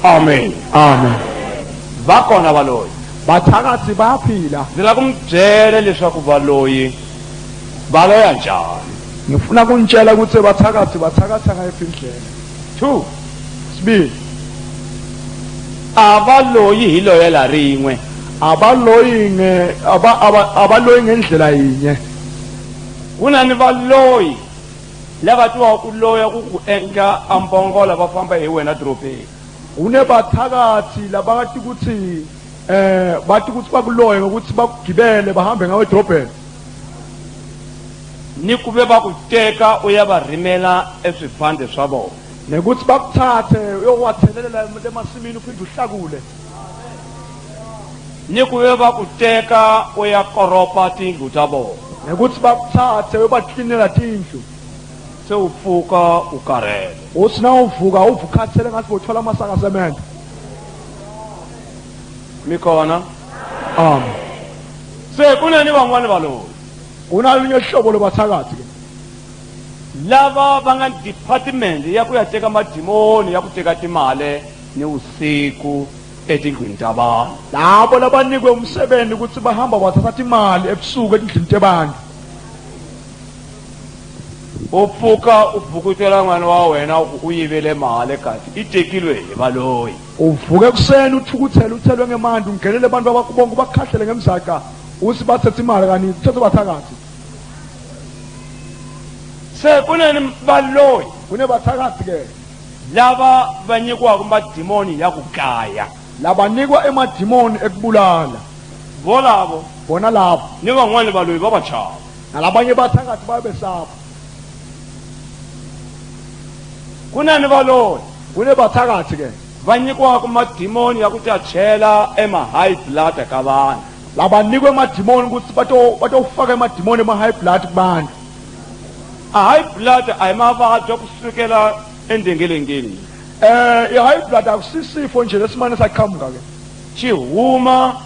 Amen. Amen. Bakhona baloyi. Bathakathi bayaphila. Ndila kumjele leswaku baloyi baloya njani. Ngifuna kunitshela ukuthi bathakathi ngayiphi indlela. 2. Sibili. Abaloyi hiloyela rin'we. Abaloyi ngendlela yinye. Kunani baloyi lava twa kuloya ku endla ambongola va famba hi wena dropeni. Une bathakathi labathi ukuthi bathi ukuthi bakuloye ngokuthi bakugibele bahambe ngawe edrobheni. Ni kube bakuteka uyabarimela eswifande swa vona. Nekuthi bakuthathe uyowathelela emasimini uphinde uhlakule. Ni kube bakuteka uyakoropa tindlu ta vona. Nekuthi bakuthathe uyobaklinela tindlu. Sewufuka ukarele. Usina uvuka uvukhathele ngathi bothola amasaka semende. Mikhona? Se kunani van'wani baloyi. Kunalunye hlobo lobathakathi ke. Lava va nga department ya ku ya teka madimoni ya ku teka timali ni usiku etindlwini ta vanhu. Labo labanikwe umsebenzi ukuthi bahamba bathatha imali ebusuku etindlini tabantu. Upfuka ubhukutela n'wana wa wena u yivele mali kahle itekilwe hi baloyi. Uvuke kuseni uthukuthela uthelwe ngemandi ungenele abantu abakubonga ubakhahlele ngemzaka uthi bathethe imali kani uthethe bathakathi. Se kunani baloyi Kune bathakathi ke lava va nyikiwaka madimoni ya ku kaya. labanikwa emadimoni ekubulala. Volavo Bona labo ni van'wani baloyi va va chava. nalabanye bathakathi babesaba. Kunani baloyi Kune bathakathi ke va nyikiwaka madimoni ya ku ta chela high blood ka vanhu. labanikwe emadimoni ukuthi batofaka emadimoni high blood kubantu. High blood a hi mavabyi ya kusukela endengelengeni. I-high blood akusisifo nje lesimane saqhamuka ke. Xi huma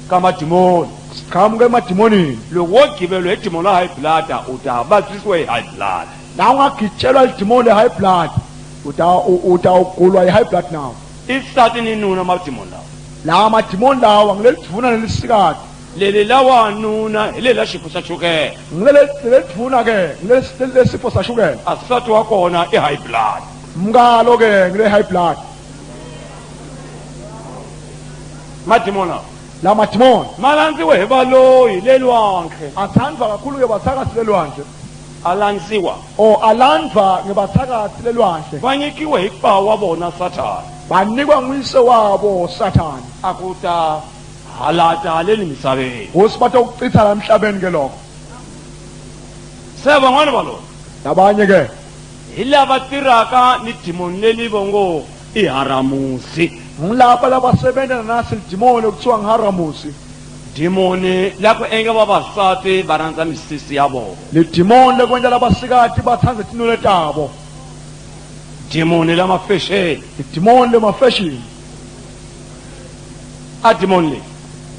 ka madimoni. Siqhamuka emadimonini. Loko wo gibelwa hi dimoni la high blood u ta vabyisiwa hi high blood. La ungagitshelwa idimoni le-high blood utawugulwa i-high blood nawo. Isati ni nuna madimoni lawa. La madimoni lawa ngilelidvuna nelisikade. Leli lawa nuna hi lela xifo xa chukela. Ngilelidvuna ke ngilesifo sashukela. Asati wa kona i high blood. Mngalo ke ngile-high blood. Madimoni lawa La madimoni malandziwe hi baloyi lelwandle. athandwa kakhulu ngebathakathi lelwandle. Alandziwa Alandva ngebathakathi lelwandle. va nyikiwe hi pawa wa vona Sathana. Banikwa nguyise wabo Sathane. A ku ta halata haleni misaveni. Hosi batawuchitha la emhlabeni ke lokho. Se van'wani baloyi Labanye ke hi lava tirhaka ni dimoni leli vongo i haramusi. ngilapha labasebenza nasi lidimoni ekuthiwa ngiharamusi. Dimoni la ku endla vavasati va rhandza misisi ya vona. Lidimoni lekwenza labasikati bathanda tinwele tabo. Dimoni la mafesheni. Lidimoni lemafashini. A dimoni leyi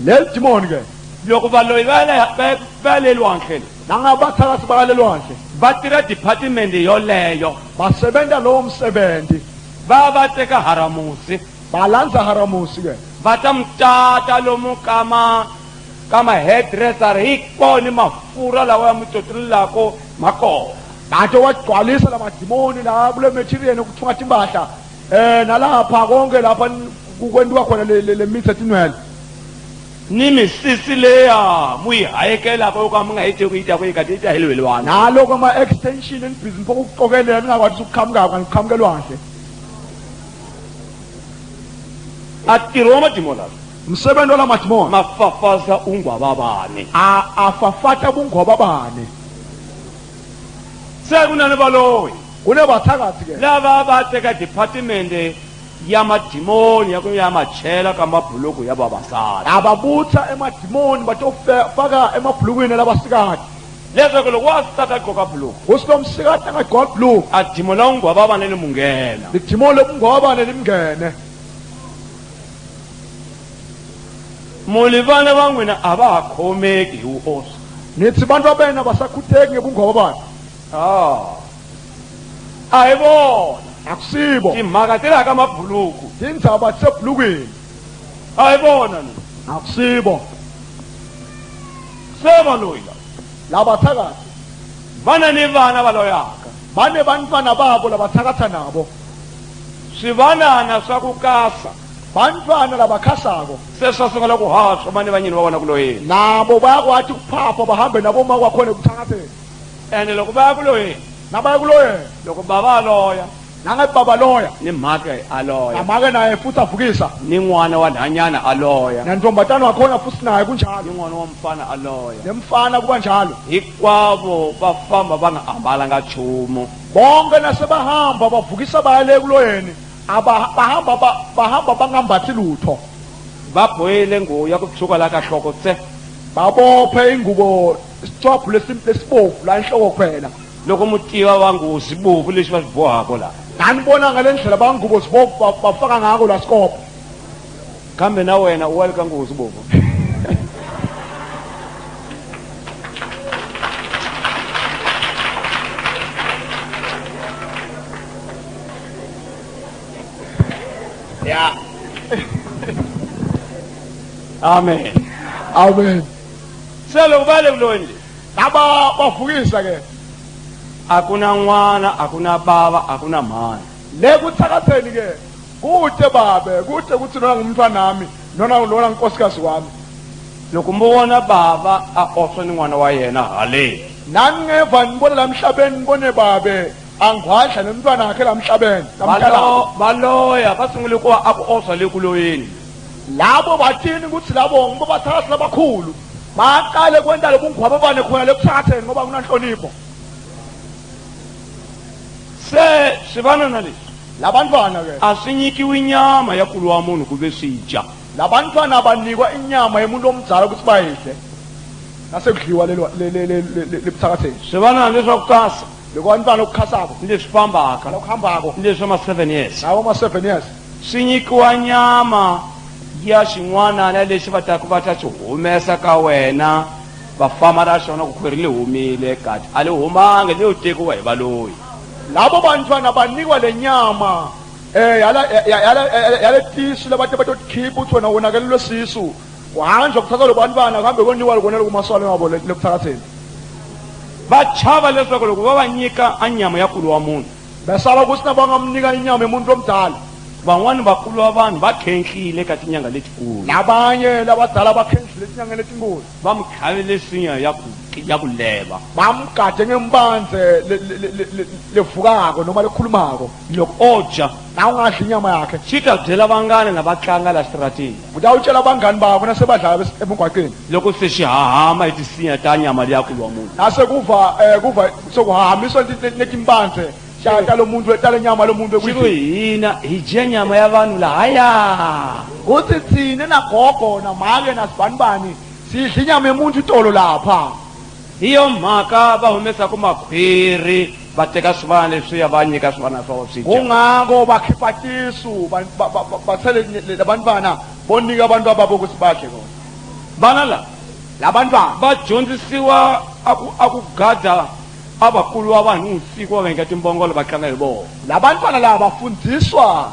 Leli dimoni ke loko baloyi va le lwandle nangabathakathi bakalelwandle va tirha department yoleyo basebenza lowo msebenzi va va teka haramusi balandza haramusi ke va ta mutata lomu kama hairdresser hi kona mafurha lawa ya mutotolelako ma kona. bato wagcwalisa la madimoni la kule material okuthunga timpahla nalapha konke lapha kukwentiwa khona le mithi etinwele. Ni misisi leya muyi hayekelako yo ka mi nga yi teki yi ta ku yi kati yi ta helwelwana. Naloko ama-extension enibhizi mpho ukuqokelela ningakwazi ukuqhamukaka niqhamuke lwandle. A ntirho wa madimoni lawa Msebenzi wala madimoni ma fafaza ungwava bane. afafata bunghoba bane. Se kunani baloyi Kune bathakathi ke lava va teka department ya madimoni ya ku ya machela ka mabhuluku ya vavasati. ababutha emadimoni batofaka emabhulukweni labasikati. Leswaku loko wasati a gqoka bhuluku Usilo msikati angagqoka bhuluku a dimoni la ungwava bane ni munghena. lidimoni lebunghoba bane limngene. Muli vana va n'wina a va ha khomeki hi vuhosi. Nithi bantu abena basakhutheki ngebunghoba bane. A hi vona akusibo timhaka ti la ka mabhuluku tindzaba tisebhulukweni a hi vona ni akusibo se va loyi la laba thakathi vana ni vana va loyaka bane bantfwana babo labathakatha nabo swivanana swa ku kasa bantfwana labakhasako se swa sungula ku haswa mani vanyini va vona ku loyeni nabo bayakwati kuphapha bahambe nabo uma kwakhona ekuthakatheni ene loko va ya ku loyeni nabaya kuloyena loko bava a loya nangathi baba loya ni mhaka a loya namake naye futhi avukisa ni n'wana wa nhanyana a loya nantombatana wakhona futhi naye kunjalo ni n'wana wa mfana a loya nemfana kuba njalo hinkwavo va famba va nga ambalanga nchumu bonke nasebahamba bavukisa baya le kuloyeni bahamba bangambathi lutho va bohile nguvu ya ku tshuka la ka nhloko tse babophe ingubo isitshwabhu lesibovu la enhloko kuphela loko mutiva va ngo swibovu leswi va swi bohako laha nanibona ngale ndlela bangubo sibovu bafaka ngako la sikopho kambe na wena u wa le ka ngo swibovu ya amen amen se loko va le kuloni laba bavukisa ke a ku na n'wana a ku na bava a ku na mhani le kuthakatheni ke kude babe kude kuthi nona ngumntwanami nona nkosikazi wami loko mo vona bava a oswa ni n'wana wa yena haleni nani ngeva nibone la emhlabeni nibone babe angwadla nemntwana wakhe la emhlabeni va loya va sungule ku va a ku oswa le ku loyeni labo bathini ukuthi labo ngibo bathakathi labakhulu baqale kwenta lobungwaba bane khona lekuthakatheni ngoba kunanhlonipho se swivanana leswi labantwana ke a swi nyikiwi nyama ya kulu wa munhu ku ve swi dya labantwana abanikwa inyama yemuntu omdzala ukuthi bayidle nasekudliwa lebuthakatheni swivanana leswaku kasa loko bantwana okukhasako ni leswi fambaka lokuhambako ni leswi ma 7 years nawo ma-7 years swi nyikiwa nyama ya xin'wanana lexi va taku va ta xi humesa ka wena va famba na xona ku khwiri li humile kati a li humangi leyo tekiwa hi valoyi labo bantwana banikwa le nyama yale tisu labate batotikhipha ukuthi wena wonakelelwe sisu kuhanjwa kuthatha lo bantwana kuhambe koniwa lokonela kumaswalo wabo lekuthakatheni va chava leswaku loko va va nyika a nyama ya kulu wa munhu besala ukuthi na va nga mnika inyama yemuntu lomdala van'wani vakulu va vanhu va khenhlile ka tinyanga letikulu labanye labadala bakhenhlile etinyangeni letinkulu va mu tlhavele sinya ya ku leva bamgade ngembanze levukako noma lekhulumako loko o dya na ungadli inyama yakhe xi ta byela vangani lava tlanga la xitaratini utawutshela abangani bakho nasebadlala emugwaqeni loko se xi hahama hi tisinya ta nyama leya kulu wa munhu nasekuva sokuhahamiswa netimbanze talo muntu tale nyama lo muntu xi ku hina hi dya nyama ya vanhu lahaya kuthi thine nagogo namake nasibanibani sidla inyama yemuntu tolo lapha hi yo mhaka va humesaka makhwiri va teka swivana leswiya va nyika swivana swa swi dya kungako bakhipha tisu bathele labantwana bonika abantu ababo ukuthi badle kona vana lava labantwana va dyondzisiwa a ku gada a vakulu wa vanhu usiku va venga timbongolo va tlanga hi vona labantwana lava bafundiswa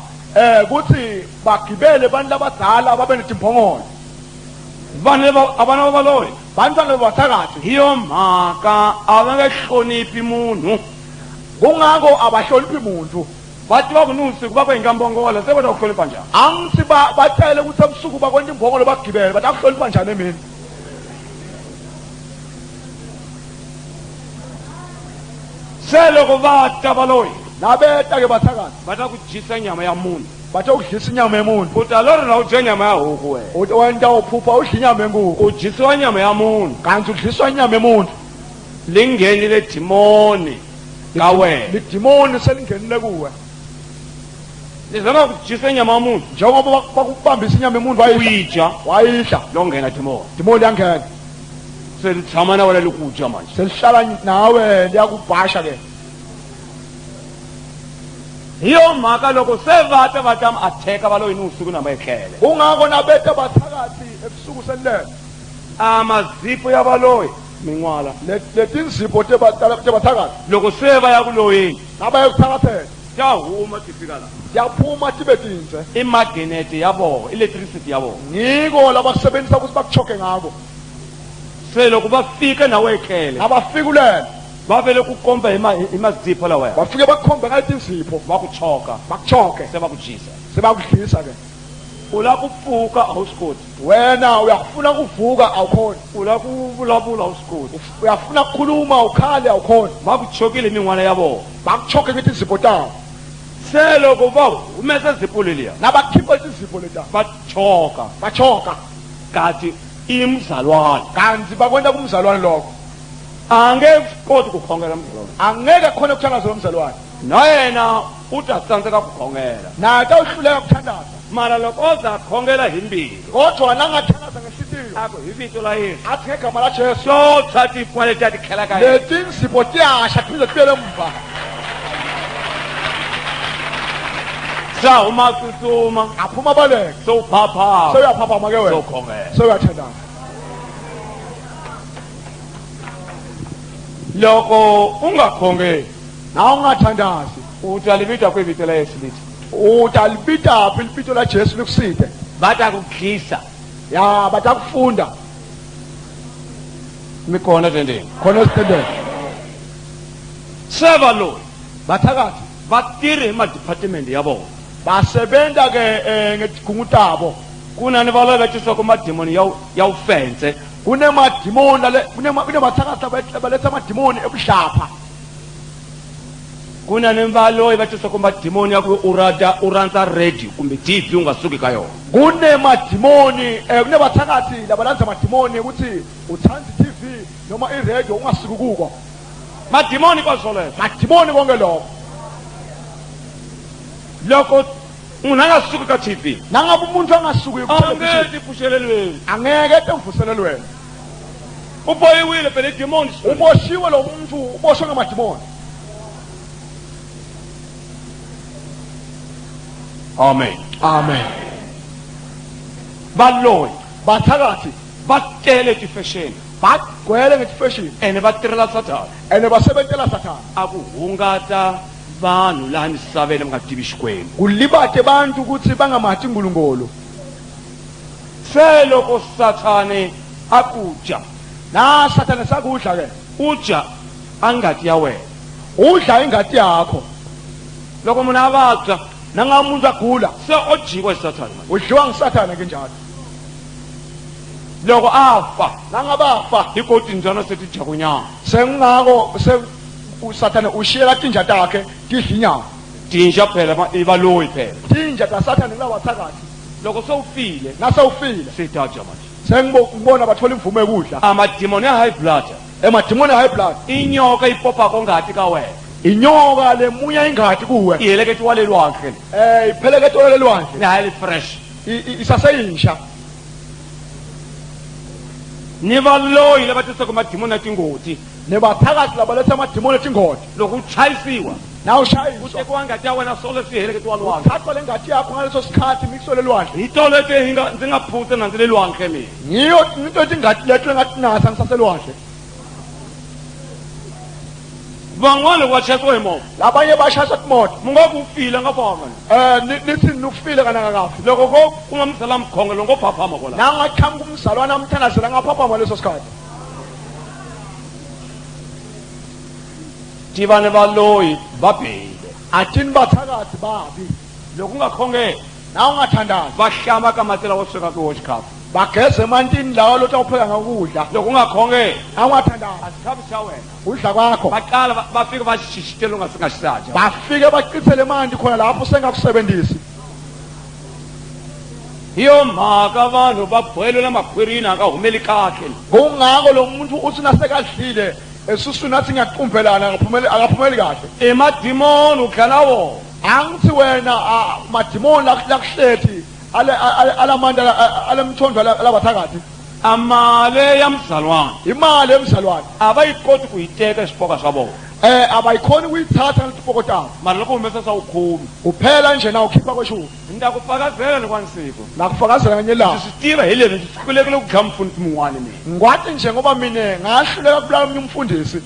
ukuthi bagibele abantu labadala babe netimbongolo vanhu a vana va valoyi bantwana lebathakathi hi yo mhaka a va nge hloniphi munhu kungako abahloniphi muntu va tiva ku ni usiku va ku hinga mbongola se va ta ku hlonipha njhani angithi batele ukuthi ebusuku bakwenta imbongolo bagibele bata kuhlonipha njani emini se loko va ta valoyi nabeta ke bathakathi va ta ku dyisa nyama ya munhu bathe ukudlisa inyama yemuntu u ta lori na u dya nyama ya huku wena wenta uphupha udla inyama yenkuku u dyisiwa nyama ya munhu kanti udliswa inyama yemuntu li nghenile dimoni ka wena lidimoni selingenile kuwe lizama ku dyisa nyama ya munhu njengoba bakubambisa inyama yemuntu u yi dya wayidla lo nghena dimoni dimoni yangena se li tshama na wena li ku dya manje selihlala nawe liyakubhasha ke hi yo mhaka loko se va ta va ta mi atheka valoyi ni usiku na maetlele kungako nabeta bathakathi ebusuku selilele a mazipho ya valoyi min'wala letinzipho tebathakathi loko se va ya ku loyeni nabaye kuthakathela siyahuma tifika la siyaphuma tibe tinze imagnethi yabo electricity yabo ngiko labasebenzisa ukuthi bakuchoke ngako seloko bafike nawe ekhele abafikulele bavele kukomba imazipho la wena bafike bakukhombe ngathi insipho bakuchoka bakuchoke sebakujisa sebakudlisa ke ula kufuka awusikoti wena uyafuna kuvuka awukhona ula kubulabula awusikoti uyafuna ukukhuluma ukhale awukhona bakuchokile imingwana yabo bakuchoke ngithi izipho tawo seloko ba umese zipho leliya nabakhipha izipho leta bachoka bachoka kathi imzalwane kanti bakwenda kumzalwane lokho angekukoti kukhongela mzalwane angeke khona ukuthandaza lo mzalwane nayena uthi asitsandzeka kukhongela naye tawuhluleka ukuthandaza mara loko ozakhongela himbilo kodwa nangathandaza ngesitilo akho ivito la Yesu athi ngegama la Jesu sothatha iphwele tathi khela kaye leti nsipho tiyasha phinde tibuyele emva sawuma tsutsuma aphuma baleke sowuphapha sewuyaphaphama ke wena sowukhongela sewuyathandaza loko ungakhongeli nawe ungathandazi uthi alibita kwivito la Yesu lithi utalibita phi libito la Jesu likuside bata kudlisa ya batakufunda mikhona tendeni khona esitendeni seva loyi bathakathi vatirhi hi madepartment ya vona basebenza ke ngetigungu tabo kunani va loyi va tisiwaka madimoni ya ufense kunemadimoni kunemathakathi baletha amadimoni ebuhlapha kunani va loyi va tisiwaka madimoni ya ku urandza radio kumbe TV ungasuki ka yona kunemadimoni kunebathakathi labalandza madimoni ukuthi uthanda TV noma iradio ungasuki kuko madimoni kwaswoleswo madimoni konke lokho loko munhu a nga suki ka TV nangabe umuntu angasuki angeti pfuxelelweni angeke temvuselelweni u bohiwile phela idimoni uboshiwe lo muntu uboshwe ngamadimoni amen amen valoyi bathakathi va tele tifexeni bagcwele ngetifashini ene va tirhela satana ene basebentela sathana a ku hungata vanhu laha misaveni va nga tivi xikwembu kulibate bantu ukuthi bangamati ngulungolo se loko sathane a ku dya na sathane sakudla ke u dya a ngati ya wena udla ingati yakho loko munhu a vabya nangabe umuntu agula se o dyiwa hi sathane udliwa ngisathane ke njalo loko a fa nangabe afa hi ko tindzwana se ti dya kunyama sengingako usathane ushiyela tinja takhe tidla inyama tinja phela i valoyi phela tinja tasathane labathakathi loko se u file nasewufile se ta dya manje sengibona bathola imvumo yokudla amadimoni ya high blood emadimoni high blood inyoka ipopako ngati ka wena inyoka lemunya ingati kuwe iheleketiwa lelwandle ipheleketwa lelwandle ni hayi fresh isaseyinsha ni valoyi lava tisaka madimoni ya tingoti nebathakathi labaletha amadimoni etingoti loko u chayisiwa na u ushayiswa tekiwa ngati ya wena sole swi heleketiwa lwandle uthathwa le ngati yakho ngaleso sikhathi mikiswe lelwandle hi tolo leti ndzi nga phutse na ndzi le lwandle mina ngiyo into tingati leto engatinasa ngisaselwandle van'wana loko va chayisiwa hi movha labanye bashayisa timoto mu nga ku file nga famba nithi nufile kanakakafi loko ko ku nga misala mkhonge loko ngo phaphama kola nangathanga kumzalwane amthandazela ngaphaphama leso sikhathi tiva ni valoyi va bihile atini bathakathi babi loko u nga khongeli na ungathandazi va hlama ka mati lawa sweka kiwo xikhafu bageze emantini lawa lota upheka ngakudla loko u nga khongeli na ungathandazi a xikhafu xa wena udla kwakho va qala va fika va xixitela u nga se nga xisadya bafike bacithele manti khona lapho sengakusebenzisi hi yo mhaka vanhu va bohelwe makhwirini a nga humeli kahle kungako lo muntu uthi nasekadlile esuswini athi ngiyaqumphelana akaphumeli kahle emadimoni u tlhela wona angithi wena madimoni lakuhlethi alamandla alemthondo labathakathi amali ya mzalwane imali emzalwane a va yi koti ku yi teka eswipoka swa vona abayikhoni ukuyithatha ngetipoko tabo mara loko humesa swa ukhumi uphela nje na ukhipha kweshumi ni ta ku fakazela ni kwansiko nakufakazela nganye ndzi laha swi tiva hi leswi ndzi hlulekile ku dlaya mfundhisi mun'wana mina ngwati nje ngoba mina ngahluleka kubulala omunye umfundisi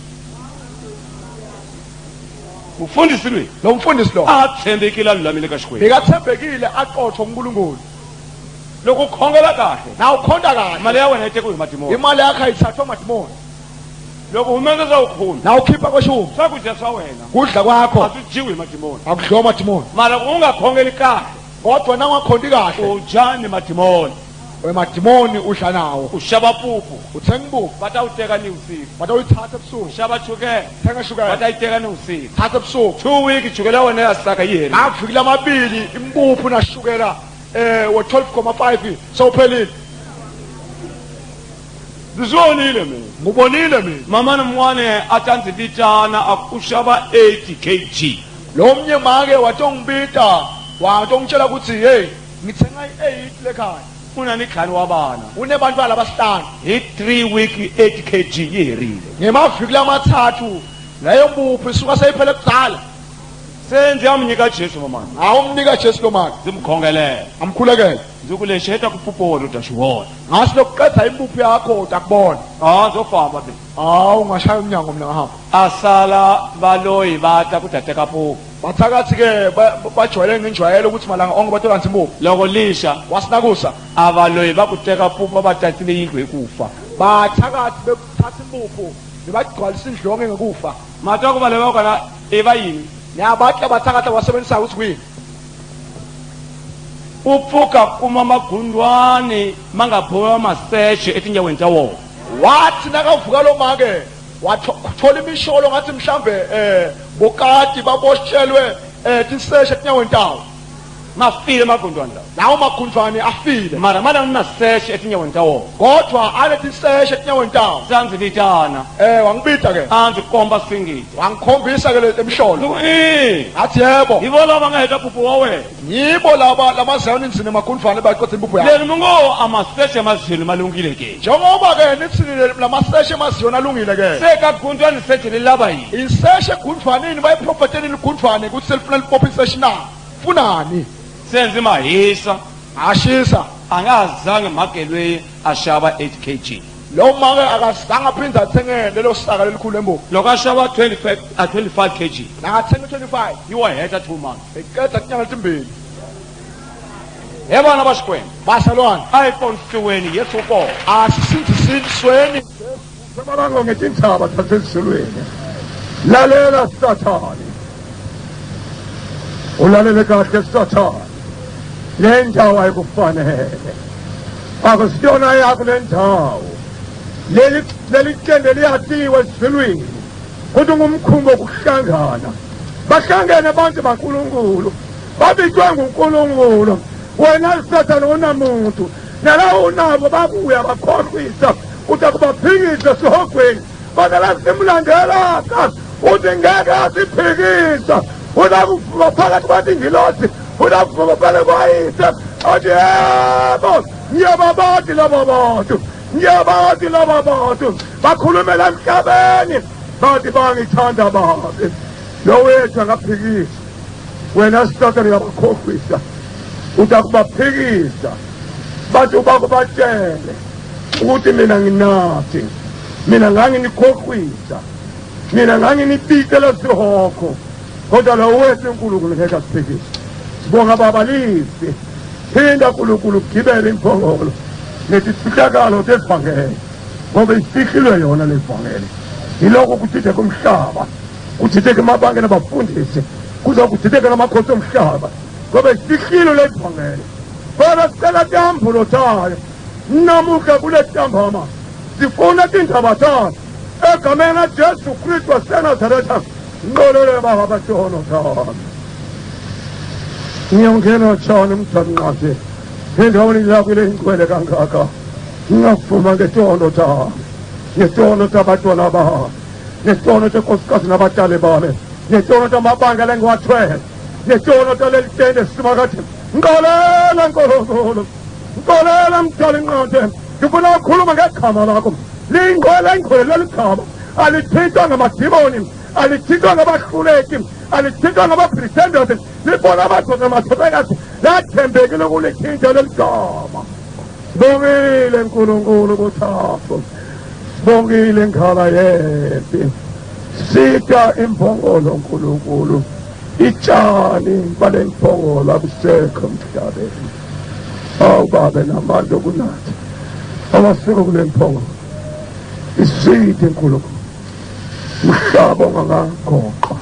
ufundisi lwe lo mfundisi lo athembekile alulamile kaXikwembu bekathembekile aqotho uNkulunkulu loko khongela kahle na ukhonda kahle imali ya wena iteke uyimadimoni imali yakho ayithathwa madimoni loko humekeza ukhona na ukhipha kweshumi swakudya swa wena kudla kwakho asujiwe emadimoni akudliwa madimoni mara ungakhongeli kahle kodwa na ungakhondi kahle ujani emadimoni wemadimoni udla nawo ushaba pupu uthenga ibuku batawuteka ni usiku batawuyithatha ebusuku ushaba chukela thenga shukela batayiteka ni usiku thatha ebusuku 2 week chukela wena yasaka yiheri nakuvikile amabili impuphu nashukela we-12.5 sowuphelile ndizonile mina ngubonile mina mama nomwane athanzi litana akushaba 80 kg lo mnye make watongibita watongitshela ukuthi hey ngithenga i-8 lekhaya unani khani wabana unebantwana abasihlanu hi 3 week 8 kg yiherile ngemaviki lamathathu leyo mpuphu isuka seyiphele kudala senze amnyika Jesu mama awumnika Jesu lo mali zimkhongelele amkhulekele ngizokulesheta kupupolo dashiwona ngasi lokuqeda impuphu yakho utakubona zofamba be ungashaya umnyango mina ngahamba asala baloyi bata kudateka puphu bathakathi-ke bajwayele ngenjwayelo ukuthi malanga onke batolanza impuphu loko lisha wasinakusa abaloyi bakuteka puphu abatatile indlu ekufa bathakathi bekuthatha impuphu bebagcwalisa indlonge ngekufa matoko bale bakona ebayini nabathi abathakathi abasebenzisayo ukuthi kuyini upfuka kuma magundwane mangaphowa maseshe etinyaweni ta wona wathi nakavuka lo make wathola imisholo ngathi mhlambe bokati baboshelwe tiseshe etinyaweni tawo mafile magundwane lawo lawo magundwane afile mara mala unaseshe etinyaweni ta wona kodwa anetiseshe etinyaweni tawo sanzilitana wangibita ke anzikomba singiti wangikhombisa ke le misholo athi yebo yibo laba ngaheta puphu wa wena yibo laba lamazayoni nzini magundwane baqotha impuphu yakho leni mungo amaseshe emazweni malungile ke njengoba ke nithini lamaseshe emaziyoni alungile ke sekagundwane seshe lilaba yini iseshe egundwaneni bayiprofetenini igundwane ukuthi selifuna lipopha iseshe na funani senze mahisa ashisa angazange magelwe ashaba 8 kg lo make akazange aphinde athenge lelo saka lelikhulu lembuku lokashaba 25 kg nakathenga 25 iwaheta 2 months eqeda inyanga letimbili yebona baSikwembu basalwane ayikonhlweni Yesu ko asisindisweni sebalanga ngetintaba zasezulwini lalela Sathane ulalele kahle Sathane le ndawo ayikufanele akusiyona yakho le ndawo leli qende liyatiwe ezulwini kuthi ngumkhumbo ukuhlangana bahlangene abantu baNkulunkulu babitwe nguNkulunkulu wena Sathane unamuntu nalawo unabo babuya bakhohlisa uthi akubaphikise sihogweni badala simlandelaka uthi ngeke asiphikisa udakuvuka phakathi kwatingilosi udakuvuka phakathi kwayise athi yebo ngiyababati laba bantu bakhulumela emhlabeni bathi bangithanda babi lo wethu angaphikisa wena Sathane uyabakhohlisa udakubaphikisa bathi ubakubatshele ukuthi mina nginathi mina nganginikhohlisa mina nganginipitela sihoko kodwa lo wethu uNkulunkulu ngeke asiphikise sibonga babalisi phinda uNkulunkulu gibele imphongolo nesihlakalo sesivangeli ngoba isihlilwe yona lesivangeli yiloko kuthithe kumhlaba kuthitheke emabangeni abafundisi kuzokuthitheke namakhosi omhlaba ngoba isihlilo lesivangeli kodwa sicela tambulo tayo namuhla kule ntambama sifuna tindaba tayo egameni laJesu Kristu waseNazaretha nqolele baba bathono tayo ngiyongena tshana umthanqaze endaweni lakho le inkwele kangaka ngafuma ngetondo tayo ngetondo tabatwana baba ngetondo tenkosikazi nabatali bami ngetondo tamabanga lengiwathwele ngetondo talelitende simakathi nqolela Nkulunkulu nkolela mdali nqonde ngifuna ukukhuluma ngegama lakho lingqole leligama alithintwa ngamadimoni alithintwa ngabahluleki alithintwa ngabapretenders libona abadoda amathobekazi lathembekile kulithinta leligama sibongile Nkulunkulu kuthapho sibongile ngala yempi sitya impongolo nkulunkulu itshani bale mpongolo abusekho emhlabeni awubabe namandla okunatha awasiko kule mpongolo isitye nkulunkulu umhlaba ongangagokqa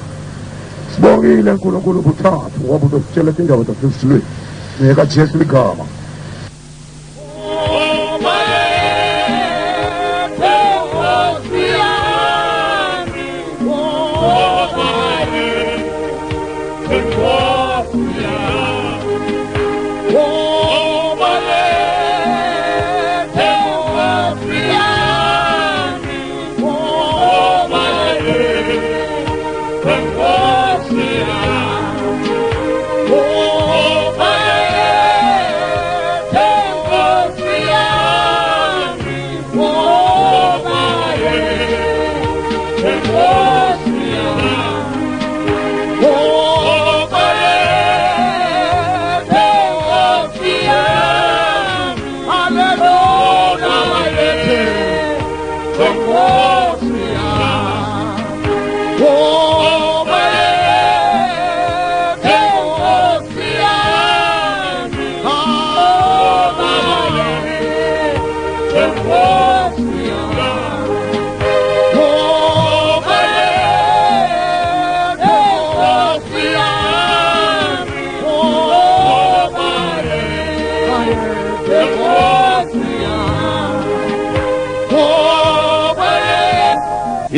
sibongile nkulunkulu buthathu ngoba uzositshela indaba zasesilweni ngekajesu ligama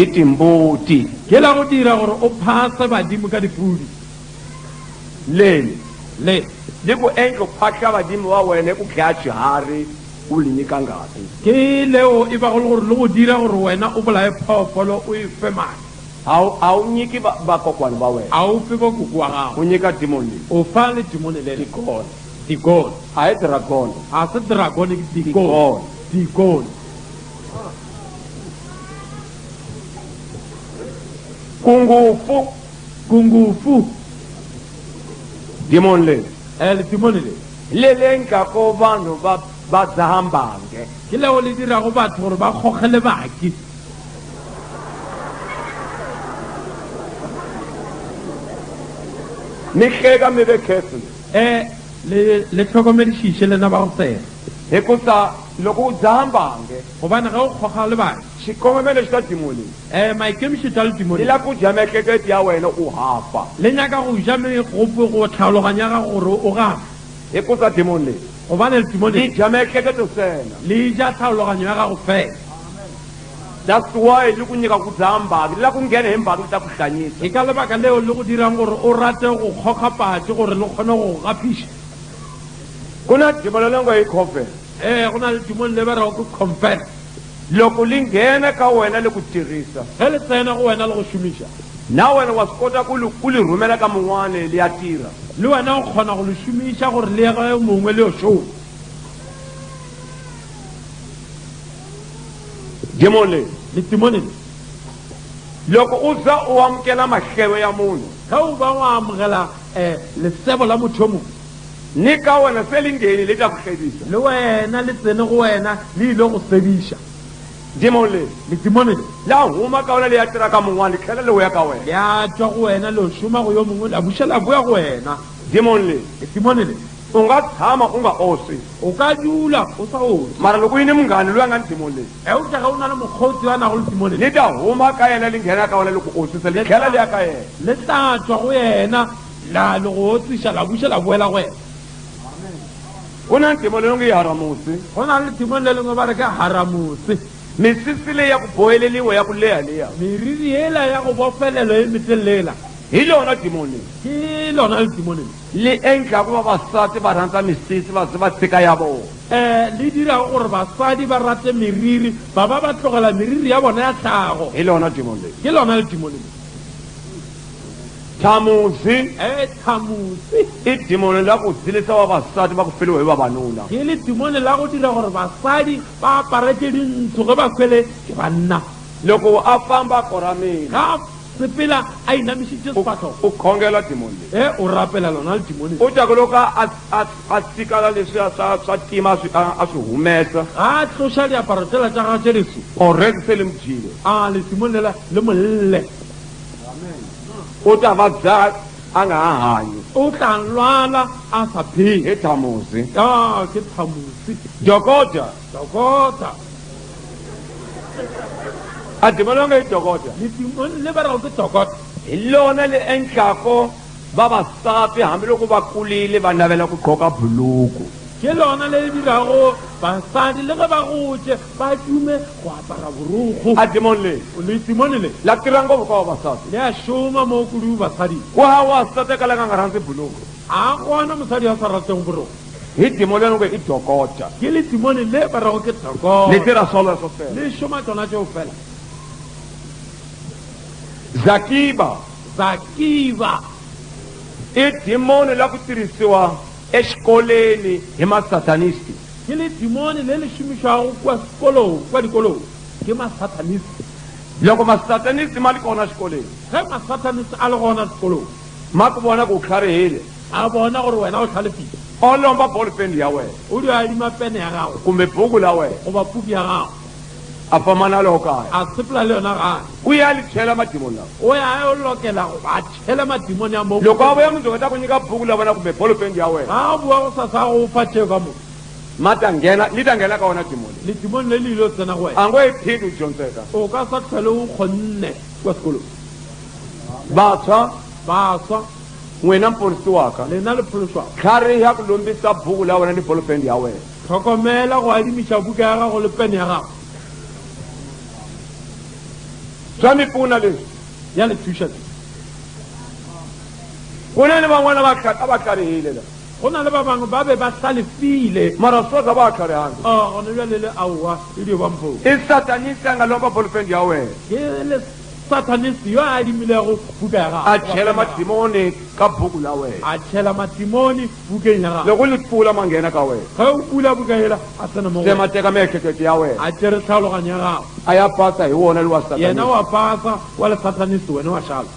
itimbuti ke la go dira gore o phase badimo ka dipudi leni le le ku endla phahla badimo wa wena ku khya chihari u li nyika ngati ke leo e ba go le gore le go dira gore wena o bolae phoofolo o e fe mane a u nyiki vakokwani va wena a o fe bokoko wa gago u nyika dimoni leyi o fa le dimone le dikona digone a hi dragon a se dragone ke digone Digone. digone kungufu kungufu dimoni leyi le dimone le le le nkako vanhu va dzaha mbange ke leo le dirago batho gore ba kgogele baki mi hleka mi ve careful le tlhokomedišiše lena ba go tsena hikusa loko u dzaha mbange gobane ga o kgoga le baki xikongomelo xi ta dimoni maikemišetšo a le yi dimone la ku dya miehleketo ya wena u hafa le nyaka go ja megopo go tlhaloganya ga gore o gafa hikusa dimoni leyi gobane le yi dimone dya miehleketo sena le ja tlhaloganyo ya gago fela that's why le ku nyika ku dzaha mbange le la ku nghena hi mbange ta ku hlanyisa e ka lebaka leo le go dirang gore o rate go kgoga pati gore le kgone go gapiša ku na dimoni leyi nga yi confess go na le dimone le ba rago ke confess loko li nghena ka wena le ku tirhisa ge le tsena go wena le go šomiša na wena wa swi kota ku li rhumela ka mun'wana le ya tirha le wena o kgona go le šomiša gore le ge mongwe le yo šoma dimoni leyi le timone le loko u za u amukela mahlelo ya munhu ge o ba go amogela lesebo la motho yo mongwe ni ka wena se li ngheni le ta ku hlebisa le wena le tsene go wena le ile go sebiša dimoni leyi le timone le la huma ka wena le ya tirha ka mun'wana li tlhela le ya ka wena le a tswa go wena le o šoma go yo mongwe la buša la boya go wena dimoni leyi le timone le u nga tshama u nga osi o ka dula o sa ose mara loko yi ni munghani loyi a nga ni dimoni leyi o tla ge o na le mokgotsi wa nago le timone le li ta huma ka yena li nghena ka wena loko osisa li tlhela le ya ka yena le tla tswa go yena la le go otsiša la buša la boela go wena ku na ntimo leyi nge yi haramusi go na le timone le lengwe ba re ke haramose misisi leyi ya ku boheleliwa ya ku leha leya meriri ela ya go bofelelo e metelelela hi lona dimoni leyi ke lona le timone le li endlaku vavasati va rhandza misisi va ze va tshika ya vona le dirago gore basadi ba rate meriri ba ba ba tlogela meriri ya bona ya tlhago hi lona dimoni leyi ke lona le timone le thamusi thamusi i dimoni la ku dzilisa vavasati va ku feliwa hi vavanuna ke le timone la go dira gore basadi ba apareke dintsho ge ba kwele ke banna loko a famba kora mina ga sepela a inamišitše sefatlho u khongela dimoni leyi o rapela lona le timone u ta ku loko a tshikala leswiya swa tima a swi humesa ga a tloša diaparo tsela tša gago tše leso already se le mo dyile le timone lela le molle u ta vabya a nga ha hanyi o tla lwala a sa phele hi thamusi ke thamusi dokota dokota a dimonanga hi dokota letimoni le ba rego ke dokota hi lona le endlako vavasati hambiloko va kulile va navela ku qoka buluku ke lona le dirago basadi le ge ba gotse ba tume go apara borokgo a dimoni leyi letimoni le la tirha ngopfu ka vavasati le a šoma mo kudu basadi ku hava wasati ka la nga nga rhandzi buluku a gona mosadi a sa rateng borokgo hi dimoni leni ku i dokota ke letimoni le ba rego ke ni dokota tirha swoleswo fela le šoma tsona tšeo fela zakiba zakiva i dimoni la ku tirhisiwa exikoleni hi masatanisti ke letimoni le le šomišwago kwa sekolong kwa dikolong ke masatanisi loko masatanisti ma li kona xikoleni ge masatanisi a le gona sekolong ma ku vona ku u tlharihile a bona gore wena o tlhalefile o lomba ballpen ya wena o di adima pene ya gago kumbe buku la wena goba puku ya gago a famba na loko kaya a sepela le yona gae u ya li tlhela madimoni lawa o ya o lokela go ba tšhela madimoni a mo loko a vuya mundzuku ta ku nyika buku la wena kumbe ballpen ya wena ga a bua go sasa go fa tšeo ka mo li ta nghena ka wena dimoni letimoni le le ile o tsena go wena a ngo hi phindi u dyondzeka o ka sa tlhele o kgonne kwa sekolong vantshwa baswa n'wina mponisi waka lena le pholoswago tlhariha ku lombisa buku la wena ni ballpen ya wena tlhokomela go adimiša buka ya gago le pene ya gago swa mi pfuna leswi ya le thuša ku na ni van'wana a va tlharihile la go na le ba bangwe ba be ba hlalefile mara swi za va ha tlharihangi gone bjale le aowa e dio bampho i satanisi a nga lomba ballpen ya wena ke le satanisi yo a adimilego buka ya gago a chela madimoni ka buku la wena a tšhela matimoni bukeng ya gago loko li pfula ma nghena ka wena ge o pula buka ela a tsena mo se go ma teka miehleketo ya wena a tšere tlhaloganyo ya gago a ya pasa hi wona le wa yena satanisi wa pasa wa le satanisi wena wa šala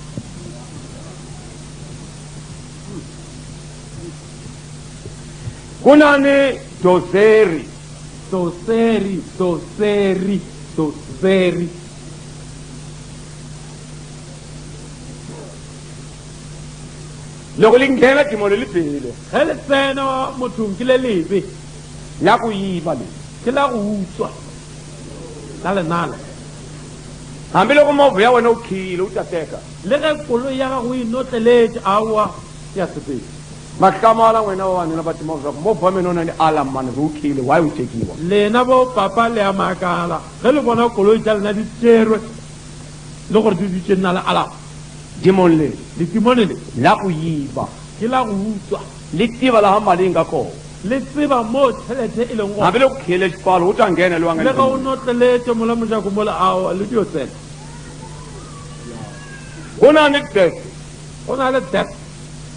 ku na ni doseri doseri loko li nghena dimoni li bihile ge le tsena mothong ke le lebe ya ku yiva leyi ke la go utswa la lenala hambiloko movha ya wena u khile u ta teka le ge koloi ya gago e notleletse aowa ya sepedi mahlamala n'wina vavanuna va timovha swa ku movha wa mina u na ni alam mani ri u khile why u tekiwa lena bo papa le ya makala ge le bona koloi tša lena di tšerwe le gore di dutše nna le alam dimoni leyi letimone le la ku yiva ke la go utswa li tiva laha mali yi nga kona le tseba mo tšhelete e leng gore hambiloko khile xipfalo u ta nghena loyi a nga le ni ge o notleletse mola mojako mo le aowa le dio tsena ku na ni death go na le det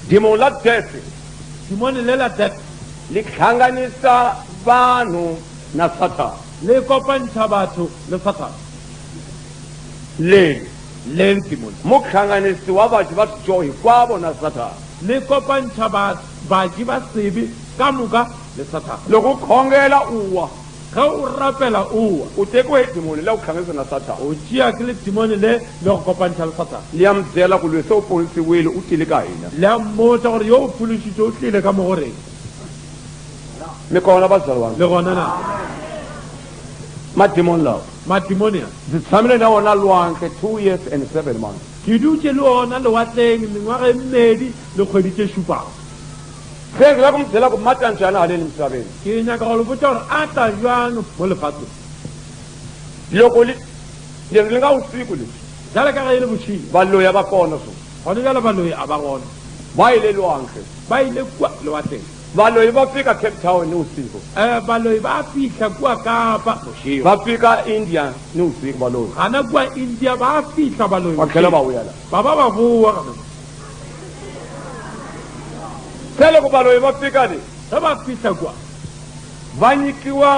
dimoni la death timone le la det li hlanganisa vanhu na satani le kopantšha batho le satana leyi le letimone muhlanganisi wa vaji va swijoho hinkwavo na satani le kopantšha baji ba sebe ka moka le satana loko u khongela u wa ge o rapela owa u tekiwe hi dimoni la ku hlanganisa na satani o tšea ke letimone le go kopantšha le satana li ya mi byela ku lwise u ponisiwile u tile ka hina le a mmotsa gore yo o phološitše o tlile ka mo goreng mi kona vatswari vangu le gona na madimoni lawa matimone a ndzi tshamile na wona lwanke 2 years and 7 months ke dutše le ona lewatleng mengwaga e mmedi le kgwedi tše šupago se ndzi la ku mi byela ku mata njhani haleni misaveni ke nyaka go le botsa gore a ta jwang mo lefatsheng loko leri li nga vusiku leswi jale ka ge e le bošimo valoyi a va kona swo gone bjale baloi a ba gona va yile lwanke ba ile kua lewatleng valoyi va fika cape town ni vusiku baloi ba fihla kua kapa bošego va fika india ni vusiku valoyi gana kua india ba fihla baloi va tlhela va vuya la ba ba boa gana se loko valoyi va fika le ge ba fihla kua va nyikiwa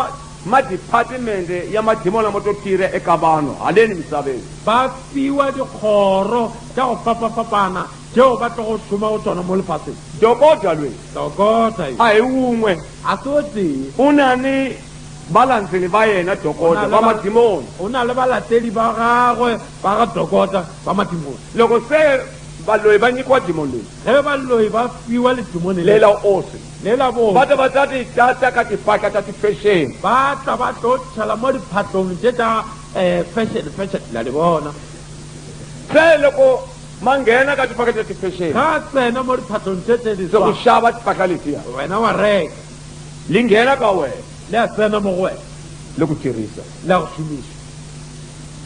madipatimende ya madimoni lamo to tirha eka vanhu haleni misaveni ba fiwa dikgoro tša go fapafapana tšeo ba tlo go šoma go tsona mo lefatsheng dokota lweyi dokota a hi wun'we a se o tee u na ni balandzeli ba yena dokota ba madimoni o na le balatedi ba gagwe ba ga dokota ba madimoni loko se baloyi ba nyikiwa dimoni leyi ge baloi ba fiwa ledimoni lela osi lela bo ba ta ba ta ti tata ka tipaka ta ti-fashion ba tla ba tlo tšhala mo diphatlong tše tša fashion la le bona se loko ma nghena ka tipaka ta ti-fashion ga tsena mo diphatlong tše tše se ku diswa xava tipaka letiya wena wa reka li nghena ka wena le a tsena mo go wena le ku tirhisa le a go šomiša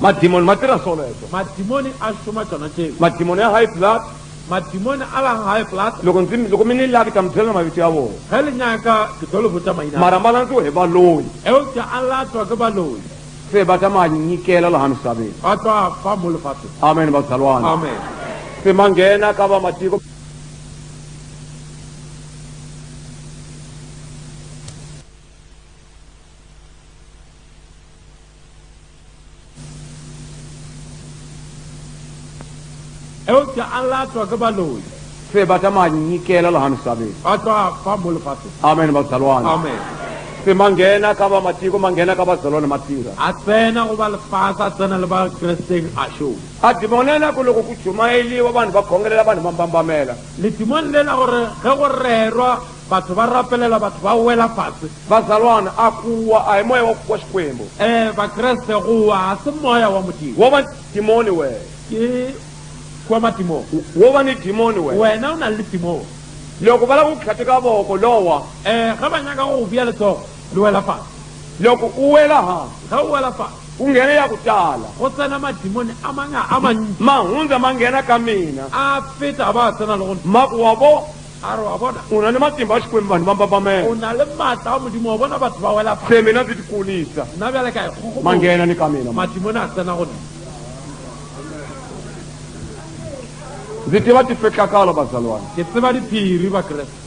madimoni ma tirha swoleswo madimoni a šoma tšona tšeo madimoni ya high blood madimoni a lang high blood loko mi ni lavi ta mi byela mavito ya vona ge le nyaka ke tlo le botsa maina mara ma landziwa hi valoyi eupša a latswa ke baloi se va ta ma nyikela laha misaveni a twa fa mo lefatsheng amen vazalwana amen se ma nghena ka vamatiko eupša a latswa ke baloi se va ta ma nyikela laha misaveni a twa fa mo lefatsheng amen vazalwana amen se ma nghena ka vamatiko ma nghena ka vazalwana ma tirha a tsena go ba lefase a tsena le ba kresteng a šoma a dimonena ku loko ku chumayeliwa vanhu va khongelela vanhu va mbambamela ledimoni lela gore ge go rerwa batho ba rapelela batho ba wela fase vazalwana a kuwa a hi moya wa xikwembu bakreste go wa a se moya wa modimo wo va dimoni wena ke kwa madimo wo va ni dimoni wena wena o na le dimo loko va lava ku tlhati ka voko lowa ge ba nyaka go bia letsogo le wela fase loko u wela hansi ge o wela fase ku nghene ya ku tala go tsena madimoni a mantši ma hundza ma nghena ka mina a feta a ba a tsena le go ma ku wa vo a re wa bona u na ni matimba ya xikwembu vanhu va o mbambamela na le maatla a modimo wa bona batho ba wela fase se mina ndzi tikulisa nna bjale ka ma nghena ni ka mina madimoni a tsena go nna ndzi tiva tifehlakalo vazalwana ke tseba diphiri bakreste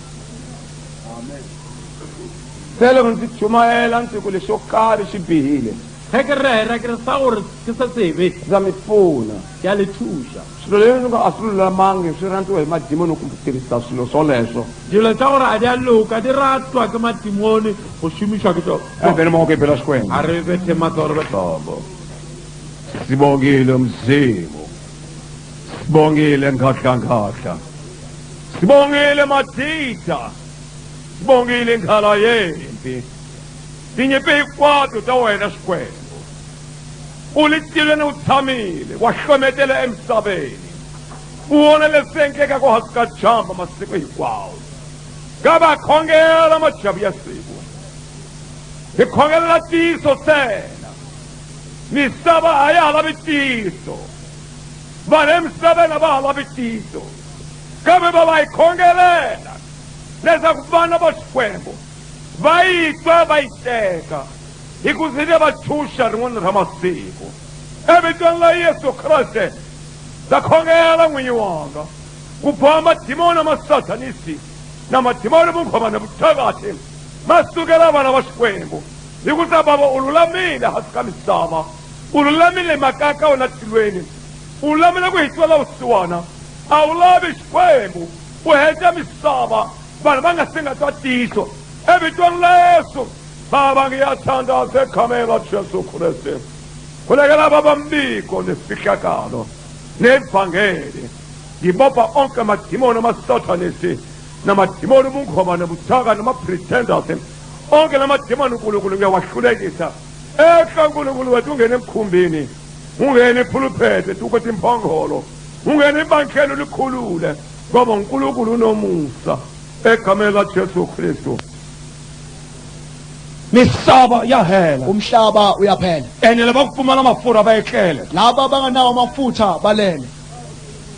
se loko ndzi chumayela ndzi ku lexo karhi xi bihile ge ke rera ke re sa gore ke se tsebe ndza mi pfuna ke a le thuša swilo leswi nga a swi lulamangi swi rhandziwa hi madimoni ku tirhisa swilo swoleswo dilo tša gore a di a loka di ratwa ke madimoni go šomišwa ke tšona embeni ma ku phela xikwembu a re bethe matsoro hlobo sibongile mzimu sibongile nkahla sibongile madita sibongile nkhala yempi tinyimpi hinkwato ta wena xikwembu u litile ni u tshamile wa hlometela emisaveni u vona leswi endleka ku hansi ka jamba masiku hinkwawo ka va khongela majabu ya siku hi khongelela tiso ntsena misava a ya ha lavi tiso vanhu emisaveni a va ha lavi tiso kambe va va hi khongelela leswaku vana va xikwembu va yi twa va yi teka hi ku ndzi va ntshunxa rin'wana ra masiku evitweni la yesu kreste ndza khongela n'winyi wanga ku boha madimoni amasatanisi na madimoni vunkhoma na vuthakati ma sukela vana va xikwembu hi ku ta bava u lulamile hansi ka misava u lulamile makaya ka wena tilweni u lulamile ku hitiwela vusiwana a wu lavi xikwembu u heta misava vanhu va nga sengatwa tiso evitweni la yesu baba ngiyathanda sekhamela jesu kreste kulekela baba mbiko nesifihlakalo nevangeli ngibopha onke amadimoni amasatanisi namadimoni ubunkhoma nobuthaka nama-pretenders onke la madimoni unkulunkulu ngiyawahlulekisa ehla nkulunkulu wethu ungene emkhumbini ungene iphuluphethe tukwetha imphongolo ungene ibankhelo ulikhulule ngoba unkulunkulu unomusa egameni lajesu kristu misava ya hela umhlaba uyaphela ene lava ku pfumala mafurha va etlele laba abanganawo amafutha balele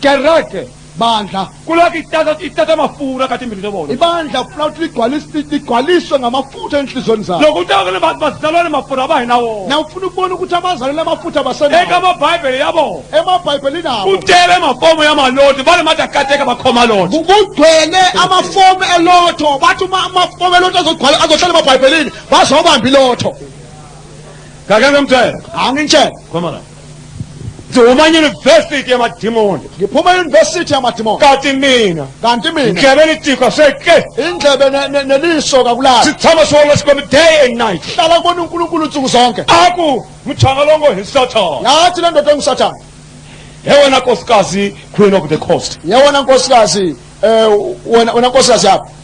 kereke bandla ku lava ku itata mafurha ka timbilu ta vona ibandla kufuna ukuthi ligcwaliswe ngamafutha enhliziyweni zabo loko u ta vona vazalwane mafurha va hina wona na ufuna ukubona ukuthi abazalwane amafutha eka basenawo mabhayibheli ya vona emabhayibhelini abo ku tele mafomo ya maloti va le matakateka va khoma loti kugcwele amafomu elotho bathi amafomu elotho azohlala emabhayibhelini bazobamba ilotho kakenge mtshela angintshela khoma la nduma university yamadimoni ngiphuma e-university yamadimoni kanti mina kanti mina ndlebe litiko seke indlebe neliso kakulala sitshama siwona sikwemi day and night hlala kubona uNkulunkulu nsuku zonke aku mthangalongo hisathana yathi le ndoda engusathane yewona nkosikazi queen of the coast yewona nkosikazi wena nkosikazi yapha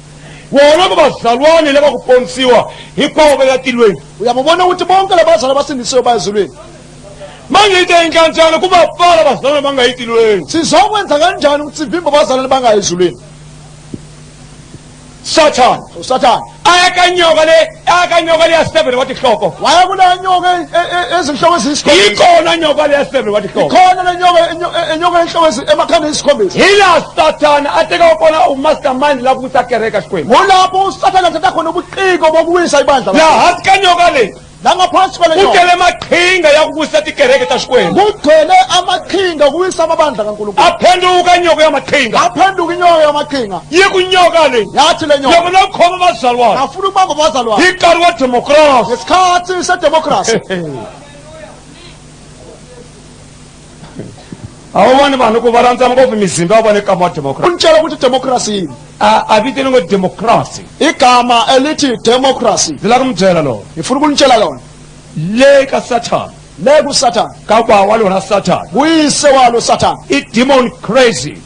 wona kubazalwane lebakuponisiwa hikwabo yatilweni uyabona ukuthi bonke labazali abasindisiwe bayezulwini mangiyite inkanjalo kubafala abazalwane bangayitilweni sizokwenza kanjani ukuthi sivimbe abazalwane bangayezulwini sathana usathane ayakanyoka le ya7 wathi hloko waya kula nyoka ezinhloko eziyisikhombisa ikhona nyoka le ya7 wathi hloko ikhona le nyoka enhloko emakhanda ezisikhombisa hila sathana ateka ukona umastermind lapho kusakereka xikwembu ngolapho usathane athatha khona ubuqiko bokuwisa ibandla la hasi kanyoka le la ngaphansi kwale nyoka kutele maqhinga yakubusa tikereke ta xikwembu kugcwele amaqhinga kuwisa amabandla kaNkulunkulu aphenduka nyoka yamaqhinga aphenduka inyoka yamaqhinga yi kunyoka le yathi le nyoka loko nakhoma bazalwane afuna ukubamba abazalwane iqali wa democracy ngesikhathi sedemocracy awubani vanhu ku va rhandza ngopfu mizimba ya vona eka ma democracy unitshela ukuthi democracy yini a viteni ngo democracy igama elithi democracy ndzi lava ku mi byela lona ngifuna ukunitshela lona le ka sathana le kusathane ka baba lona sathana kuyise walo sathane i demon crazy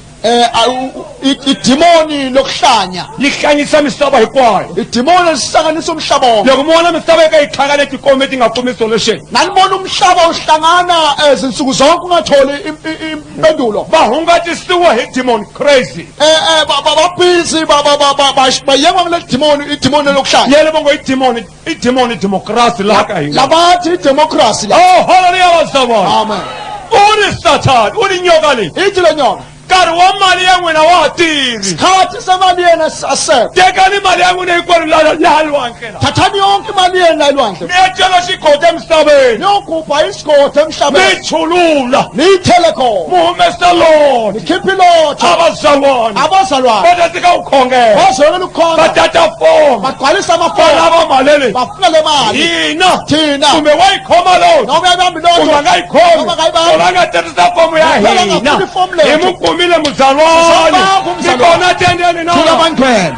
idimoni lokuhlanya lihlanyisa misava hinkwayo idimoni lisihlanganisa umhlaba wonke loko mi vona misava eka yi tlhakane tikome ti nga kumi solution nanibona umhlaba uhlangana zinsuku zonke ungatholi impendulo va hungatisiwa hi demon crazy babhizi bayengwa ngale idimoni lokuhlanya yele vongo i demon democracy laha ka hina labathi idemocracy la oh haleluya bazalwane amen uri sathana uri nyoka leyi ithi le nyoka nkarhi wa mali ya n'wina wa tirhi sikhathi semali yena asebe tekani mali ya n'wina hinkwerhu laha lwandle la thathani yonke imali yena la elwandle mi ya cela xigoda emisaveni niyogubha isigodi emhlabeni mi chulula niyithele khona mi humesa lona nikhiphe ilotho abazalwane abazalwane va ta tika vukhongela bazokela va ukukhonza tata fomo bagcwalisa va amafomu lava mali leyi bafuna le mali hina thina kumbe wa yi khoma lona noma uyabamba kumbe a ilotho nga yi khomi noma akayibambi. lona a nga tirhisa fomo ya Phela hina ngafuni ifomu lethu. hi mu kumile muzalwane Sizobamba umzalwane. ti kona tendeni thina na bangcwele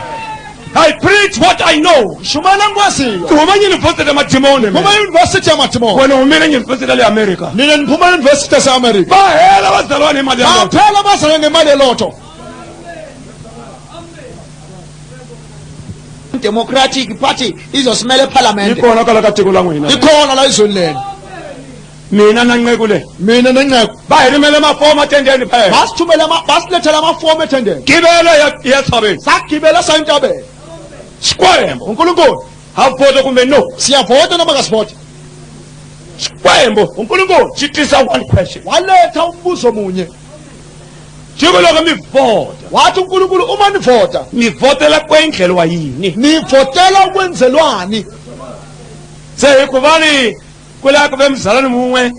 I preach what I know shumela ngikwaziyo huma yunivhesiti yamadimoni phuma eyunivesithi yamadimoni wena humile yunivhesiti ya le america nina niphuma eyunivesithi yaseAmerica va hela vazalwane hi mali ya lona baphela bazalwane ngemali yelotho Democratic Party izosimela yi eParliament kona kwala ka tiko la n'wina ikhona la izweni lenu mina na nqeku leyi mina nenceku va hi rimele mafomo atendeni phela basilethela amafomu ethendeni givele ya tshaveni sagibela sayintabeni xikwembu uNkulunkulu ha voto kumbe no siyavota noma kasivoti xikwembu unkulunkulu xi tisa one question waletha umbuzo munye xi ku loko mi vota wathi uNkulunkulu uma nivota mi votela ku endleliwa yini nivotela ukwenzelwani se hi ku va ni ku lava ku ve mzalwane mun'we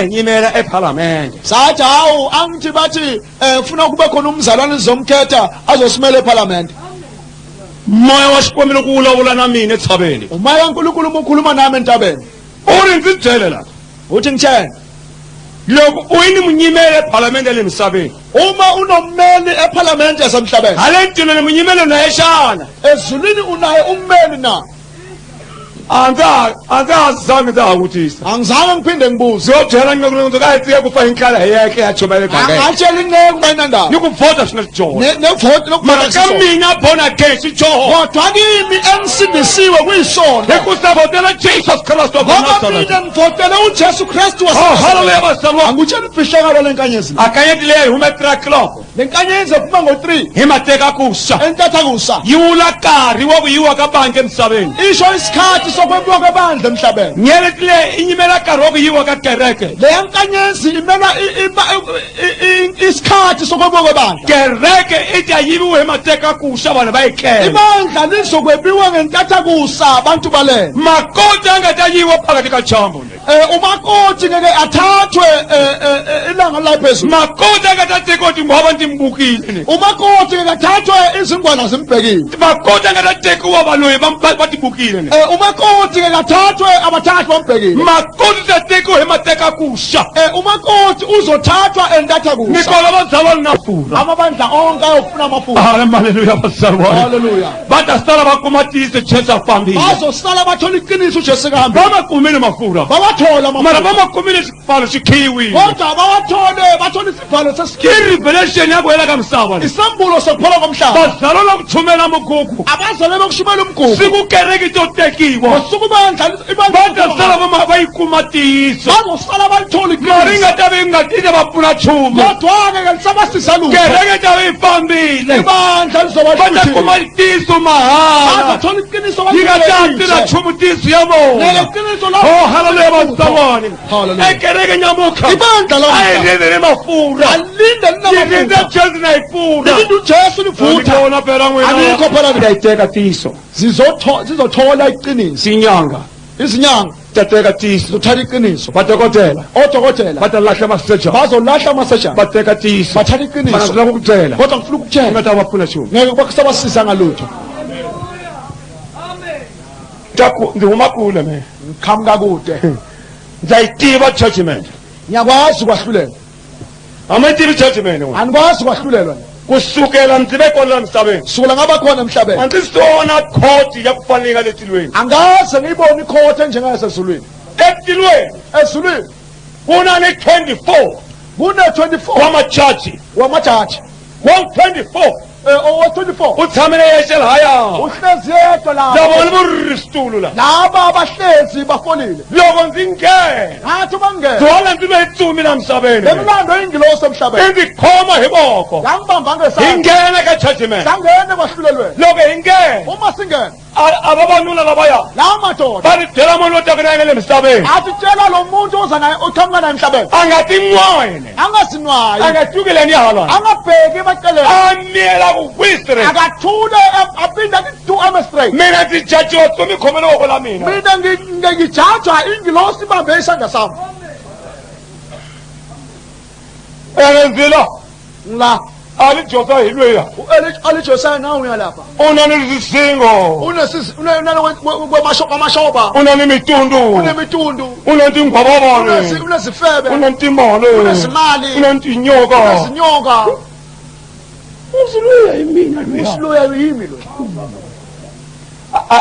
nyimela ephalamende sathi hawu angithi bathi funa kube khona umzalwane nizomkhetha azosimela eParliament moya wa xikwembu ku vulavula na mina etshaveni umoya kaNkulunkulu ukhuluma nami entabeni u ri ndzi byele la uthi ngitshela loko u yini munyimeli ephalamende ya le misaveni uma unommeli eParliament yasemhlabeni hale ntilweni munyimeli naye xana ezulwini unaye ummeli na a ndza ha zangi ndza ha vutisa angizange ngiphinde ngibuze ndzi yo byela nqeku ka yi tsiye ku fa hi ndlela hi yeke ya chuma le gangeni angatsheli inceku bayinandaba ni ku vota swi na swijoho nevoti mara ka mina born again swi joho kodwa kimi engisindisiwe kuyisono hi ku savotela jesus christ of ngoba nazareth mina ngivotele uJesu Kristu oh haleluya bazalwane angutshela imfihlakalo lenkanyezi akanyeti leyi hi hume 3 o'clock lenkanyezi ephuma ngo3 hi mateka kuxa entathakusa yi vula nkarhi wa ku yiwa ka bandla emisaveni isho isikhathi sokwebiwa kwebandla emhlabeni nyeleti leyi i nyimela nkarhi wa ku yiwa ka kereke leya nkanyezi imela isikhathi sokwebiwa kwebandla kereke iti ayiviwe hi mateka kuxa vanhu va yi kela ibandla lizokwebiwa ngentathakusa abantu balena makoti a nga ta yiwa phakathi ka chambo leyi umakoti ngeke athathwe ilanga laphezulu. makoti angatateki kuti ngoba ndimbukile Umakoti ngeke athathwe izingwana zimbhekile. makoti angatateki uba baloyi batibukile Umakoti ngeke athathwe abathathu bambhekile. makoti tateki uhemateka kusha Umakoti uzothathwa entatha kusa. nikola bazalwa linafura Amabandla onke ayofuna amafutha. haleluya bazalwane Hallelujah. badasala bakumatise jesu afambile Bazosala bathola iqiniso uJesu kahamba. bamakumile mafura Bawathola mara amafutha. bamakumile isibhalo sikhiyiwile Kodwa bathola isibhalo sesikhiwo. irevelation yakwela kamhlaba Isambulo sokuphela komhlaba. bazalwa lokuthumela amagugu Abazalwe bokushumela umgugu. sikukereki totekiwa Ngosuku badasala bayikumatiso bazosala balithola iqiniso. maringatabe ingatile bapfuna chuma Kodwa-ke lisabasisa lutho. kereke tabe ifambile Ibandla lizobathuthela. batakumatiso mahala Bazothola iqiniso ingatatila chumu tiso yabona iqiniso oh haleluya bazalwane Hallelujah. ekereke nyamuka Ibandla lonke ayirindele mafura alinde yirinde linamafutha. jesu nayifuna Linde uJesu livutha. Ngibona phela mwena Alikho phela ngiyayiteka tiso zizothola iqiniso. sinyanga Izinyanga tateka tiso zothatha iqiniso. badokotela Odokotela badalahla amasejana bazolahla amasejana. bateka tiso Bathatha iqiniso. bangafuna ukutshela Kodwa ngifuna ukutshela ingata bafuna chuma ngeke bakusabasisa ngalutho. ndihuma kule mina Ngiqhamuka kude. ndiyayitiva judgment Ngiyakwazi ukwahlulela. amayitiva judgment wena Angikwazi ukwahlulelwa. kusukela ndibe khona emhlabeni Sukela ngaba khona emhlabeni. angisona khoti yakufaneleka letilweni Angaze ngiyibone ikhothe enjengayasezulwini. etilweni Ezulwini kunane 24 kune 24 wamajaji wamajaji. 124 O24 uthamele yeshel haya uhlezi yedwa lapha. ndabona buristulu la Laba abahlezi bafolile. loko ndingena Ngathi bangena. zola ndibeyitsumi namhlabeni Lemlando ingilosi emhlabeni. indikhoma hiboko Ngangibamba ngesandla. ingena ka-judgment Sangene kwahlulelweni. loko ingena Uma singena ababanuna labaya la madoda balidela umuntu otakunayengele emhlabeni athi tshela lo muntu oza naye oqhamuka naye emhlabeni. angatinqwene Angazinwayi. angatyukeleni ihalwana Angabheki emaceleni. amiyela kuwistre Akathule aphinde do straight. mina ndijajiwa tsumi khomele woko la mina Mina ngijajwa ingilosi ibambe isandla sami. engenzila Ngila alijosa hilweya uElijosaya nawe uyalapha. unanisisingo Kwamashoba. unanimitundu Unemitundu. unantingwababane Unezifebe. unantimale Unezimali. unantinyoka Unezinyoka. usiluya imina Isiluya yimi lo.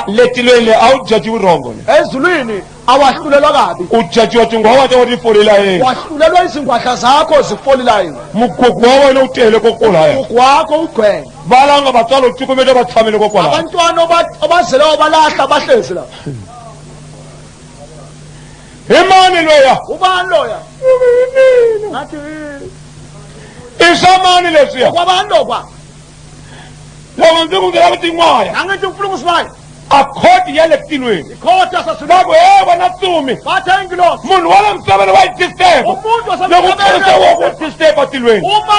letilweni awujajiwi rongo Ezulwini awahlulelwa kabi. ujajiwa tingwawa tawotifolela yena Wahlulelwa izingwadla zakho zifolilayo. mugugu wa wena utele kokolaya Ugwakho ugcwele. valanga batsala utikumete bathamele kokolaya Abantwana obazeleyo balahla bahlezi la. imani lweya Ubani loya? Ngathi isamani lesiya kwabani lokwa? loko ndikungela kutinwaya Angithi ngifuna ukusibaya. akhodi yaletilweni Ikhotha sasulwa. lako yebo natsumi Bathe ingilosi. munhu wala msabeni wayidisteba Umuntu lokuqinisa wokudisteba tilweni uma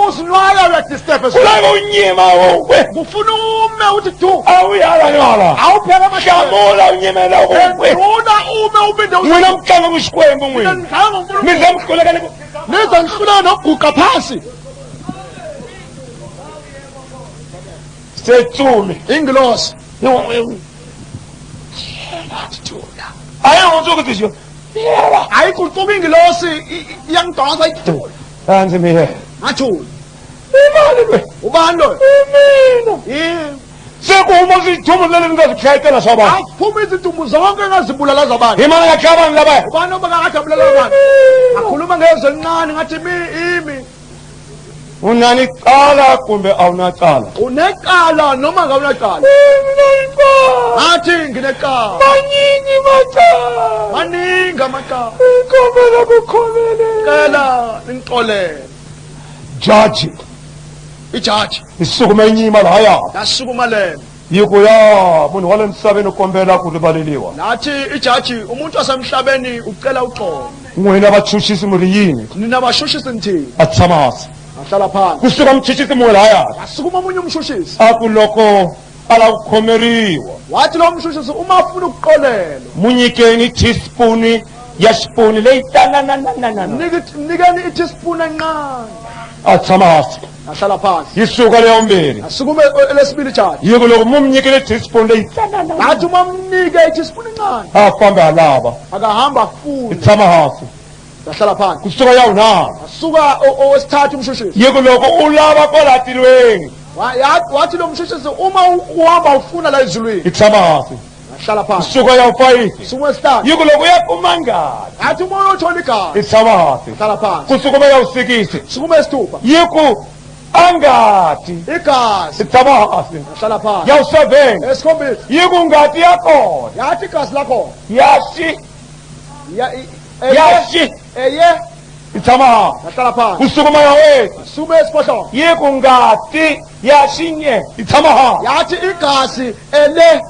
uzinwaya uyadisturb. kulako unyima wokwe Kufuna ume uthi du. awuyalanyola Awuphela amahlamvu. hlamula unyimela wokwe Enduna ume ubinde n'wina mutlanga kuxikwembu n'wina Ngizange ngifuna mize mhlulekane niza ngihlula nokuguqa phasi. setsumi Ingilosi. ayangotso ukuthi sho Ayikuquka ingilosi iyangidonsa idula. hansi mihe Ngathula. imali lwe Ubani lo? mina Yini? sekuma sithumu leli ngizazikhetela sabani Aphuma izintumbu zonke engazibulala zabantu. imali ngakhabani labaya Ubani obakade abulala abantu? Akhuluma ngezwe elincane ngathi imi. unani cala kumbe awunacala Unecala noma ngawunacala. Ngathi nginecala. maningi macala Maningi amacala. ikhomela kukhomele Cela ningixolele. jaji Ijaji isukuma inyima laya yasukuma lena. yiko ya munhu wale misaveni ukombela ku rivaleliwa Nathi ijaji umuntu wasemhlabeni ucela uxolo. n'wina vachuchisi muri yini Nina bashushisi nithini? atshamasi Ahlala phansi. kusuka mchuchisi mun'we laya Asukuma omunye umshushisi. a ku loko ala ku khomeriwa Wathi lo mshushisi uma afuna ukuqolelwa munyikeni teaspoon ya xipuni leyi tananananana mnikeni i-teaspoon encane a tshama hansi ahlala phansi yi suka leya vumbirhi asukume elesibili chakhe yi ku loko mu mi nyikile teaspoon leyi tanana ngathi uma mnike i-teaspoon encane a fambe halava akahamba yi afune tshama hansi ahlala phansi kusuka ya vunharhu asuka owesithathu umshushisi yi ku loko u lava kwala tilweni wathi lo mshushisi uma uhamba ufuna la ezulwini yi tshama hansi ahlala phansi kusuka ya vufayifi sukume wesithathu yi ku loko ya kuma ngati ngathi uma uyothola igazi yi tshama hansi ahlala phansi kusukuma ya vusikisi sukume wesithupha yi ku angati igazi yi tshama hansi ahlala phansi ya vuseveni esikhombisa yi ku ngati ya kona yathi igazi lakhona yaxi eye yi tshama hansi ahlala phansi kusukuma ya wethu sukume esiphohlongo yi ku ngati ya xinye yi tshama hansi yathi igazi ele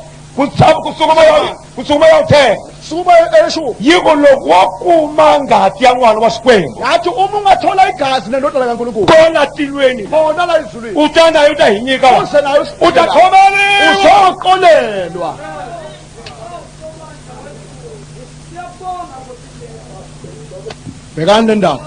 kusukuma ya vuthenga sukume eleshumi yi ku loko wo kuma ngati ya n'wana wa xikwembu yathi uma ungathola igazi nendodana kankulunkulu kona tilweni bona la ezulwini u ta nayo u ta hi nyika uze nayo u ta khomeliwa uzoqolelwa bekani le ndaba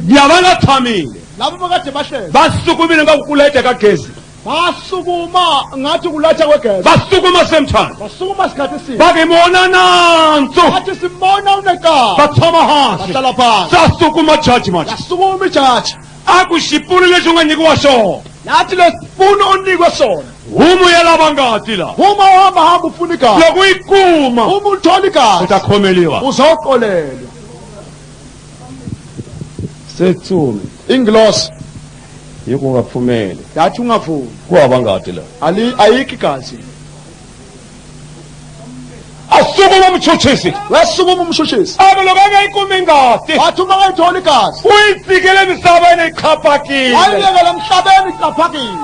yava nga tshamile labo bakade bahlele va sukumile nga ku kulete ka gezi basukuma ngathi kulatha kwegezi va sukuma semtshana basukuma sikhathi sinye va ke mona nantso bathi simbona unekaba va tshama hansi bahlala phansi sa sukuma judgment yasukuma ijaji a ku xipunu lexi u nga nyikiwa xona yathi lesipunu onikwe sona humu ya lava ngati la uma uhamba ufuna igazi loko yi kuma uma ulithola u igazi ta khomeliwa uzoqolelwa se tsumi ingilosi yi ku nga pfumeli yathi ungavumi ku hava ngati la ayikho igazi a sukuma muchuchisi wesukuma umshushisi a ku loko a nga yi kumi ngati wathi uma ngayithola igazi u yi tsikele misaveni yi khapakile wayiyekela emhlabeni ixaphakile